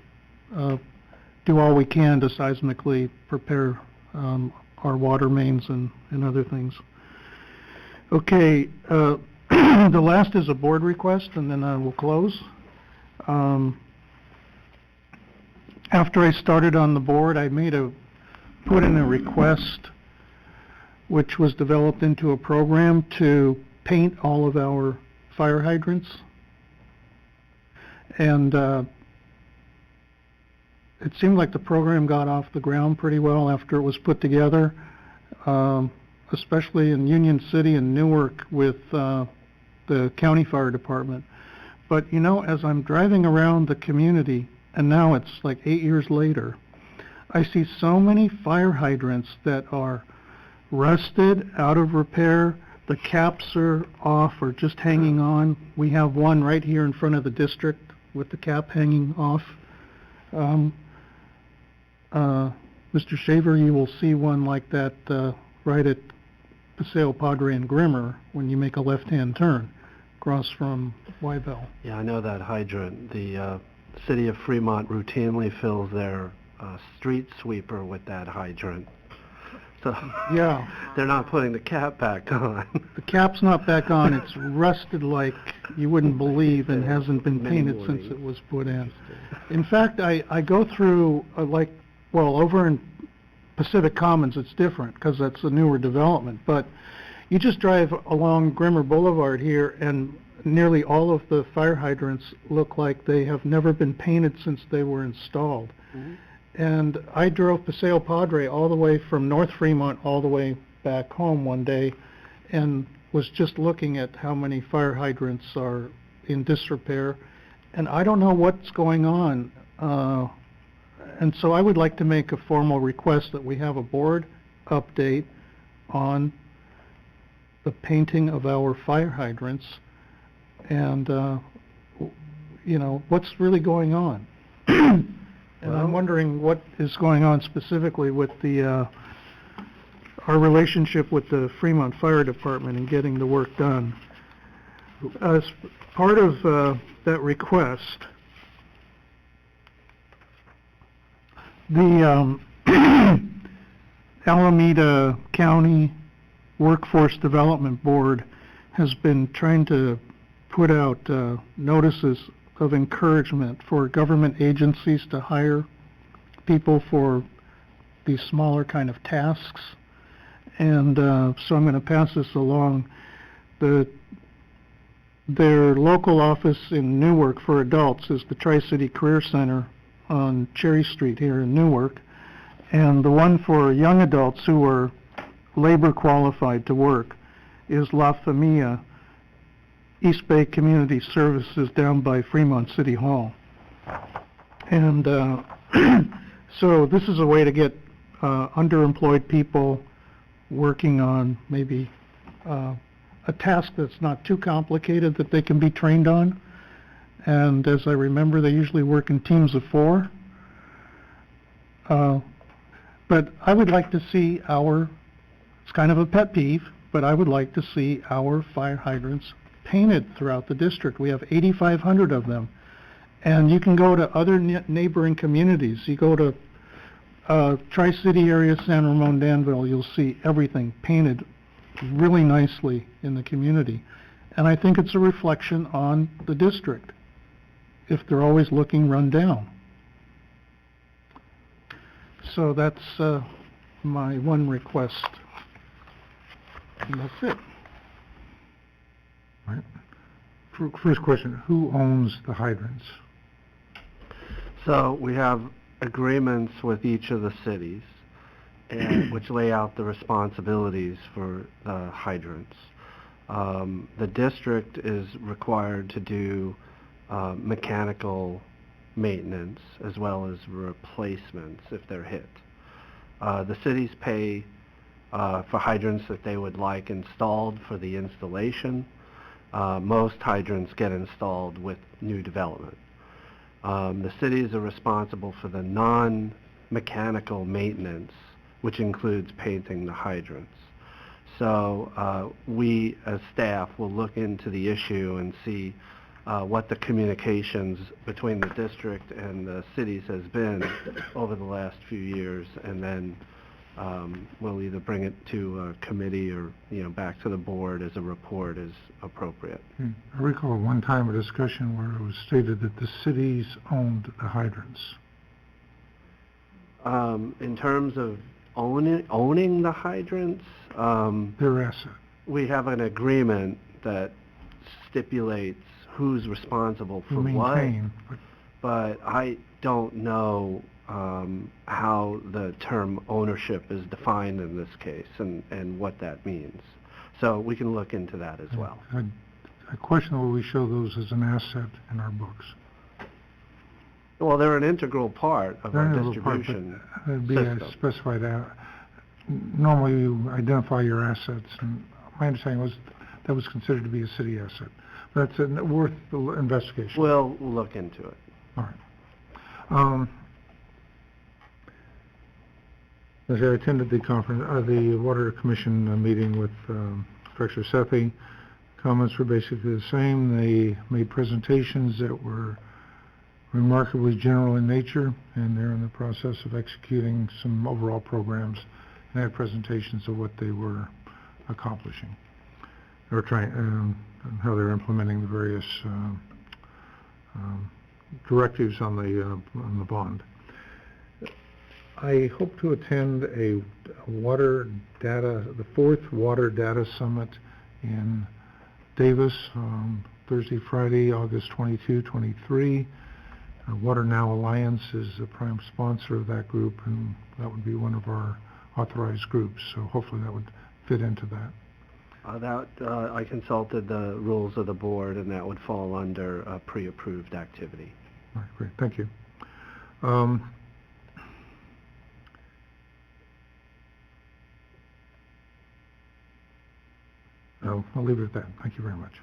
do all we can to seismically prepare our water mains and other things. Okay, the last is a board request, and then I will close. After I started on the board, I put in a request which was developed into a program to paint all of our fire hydrants. And it seemed like the program got off the ground pretty well after it was put together, especially in Union City and Newark with the county fire department. But as I'm driving around the community, and now it's like 8 years later, I see so many fire hydrants that are rusted, out of repair, the caps are off or just hanging on. We have one right here in front of the district with the cap hanging off. Mr. Shaver, you will see one like that right at Paseo Padre and Grimmer when you make a left-hand turn across from Wybell. Yeah, I know that hydrant. The city of Fremont routinely fills their street sweeper with that hydrant. So yeah, they're not putting the cap back on. The cap's not back on. It's rusted like you wouldn't believe and hasn't been painted since it was put in. In fact, I go through over in Pacific Commons it's different because that's a newer development, but you just drive along Grimmer Boulevard here and nearly all of the fire hydrants look like they have never been painted since they were installed. Mm-hmm. And I drove Paseo Padre all the way from North Fremont all the way back home one day and was just looking at how many fire hydrants are in disrepair, and I don't know what's going on. And so I would like to make a formal request that we have a board update on the painting of our fire hydrants and, what's really going on. And I'm wondering what is going on specifically with our relationship with the Fremont Fire Department and getting the work done. As part of that request, the Alameda County Workforce Development Board has been trying to put out notices of encouragement for government agencies to hire people for these smaller kind of tasks. And so I'm going to pass this along. Their local office in Newark for adults is the Tri-City Career Center on Cherry Street here in Newark. And the one for young adults who are labor qualified to work is La Familia, East Bay Community Services down by Fremont City Hall. And so this is a way to get underemployed people working on maybe a task that's not too complicated that they can be trained on. And as I remember, they usually work in teams of 4. But I would like to see it's kind of a pet peeve, but I would like to see our fire hydrants painted throughout the district. We have 8,500 of them. And you can go to other neighboring communities. You go to Tri-City area, San Ramon, Danville, you'll see everything painted really nicely in the community. And I think it's a reflection on the district if they're always looking run down. So that's my one request. And that's it. Right. First question, who owns the hydrants? So we have agreements with each of the cities, and which lay out the responsibilities for the hydrants. The district is required to do mechanical maintenance as well as replacements if they're hit. The cities pay for hydrants that they would like installed for the installation. Most hydrants get installed with new development. The cities are responsible for the non-mechanical maintenance, which includes painting the hydrants. So we, as staff, will look into the issue and see what the communications between the district and the cities has been over the last few years, and then we'll either bring it to a committee or, back to the board as a report as appropriate. I recall one time a discussion where it was stated that the cities owned the hydrants. In terms of owning the hydrants, their asset. We have an agreement that stipulates who's responsible for what, but I don't know how the term ownership is defined in this case and what that means. So we can look into that as well. I question whether we show those as an asset in our books. Well, they're an integral part of our distribution system. Specified out. Normally you identify your assets, and my understanding was that was considered to be a city asset. But that's worth the investigation. We'll look into it. All right. As I attended the conference, the Water Commission meeting with Director Sethy, comments were basically the same. They made presentations that were remarkably general in nature, and they're in the process of executing some overall programs, and had presentations of what they were accomplishing. They were trying, and how they're implementing the various directives on the bond. I hope to attend the fourth Water Data Summit in Davis on Thursday, Friday, August 22, 23. Water Now Alliance is the prime sponsor of that group, and that would be one of our authorized groups, so hopefully that would fit into that. I consulted the rules of the board, and that would fall under a pre-approved activity. All right, great, thank you. I'll leave it at that. Thank you very much.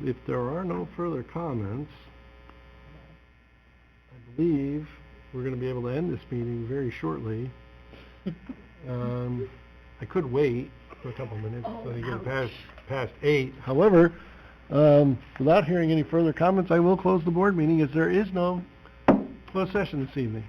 If there are no further comments, I believe we're going to be able to end this meeting very shortly. I could wait for a couple minutes so you get past 8. However, without hearing any further comments, I will close the board meeting as there is no closed session this evening.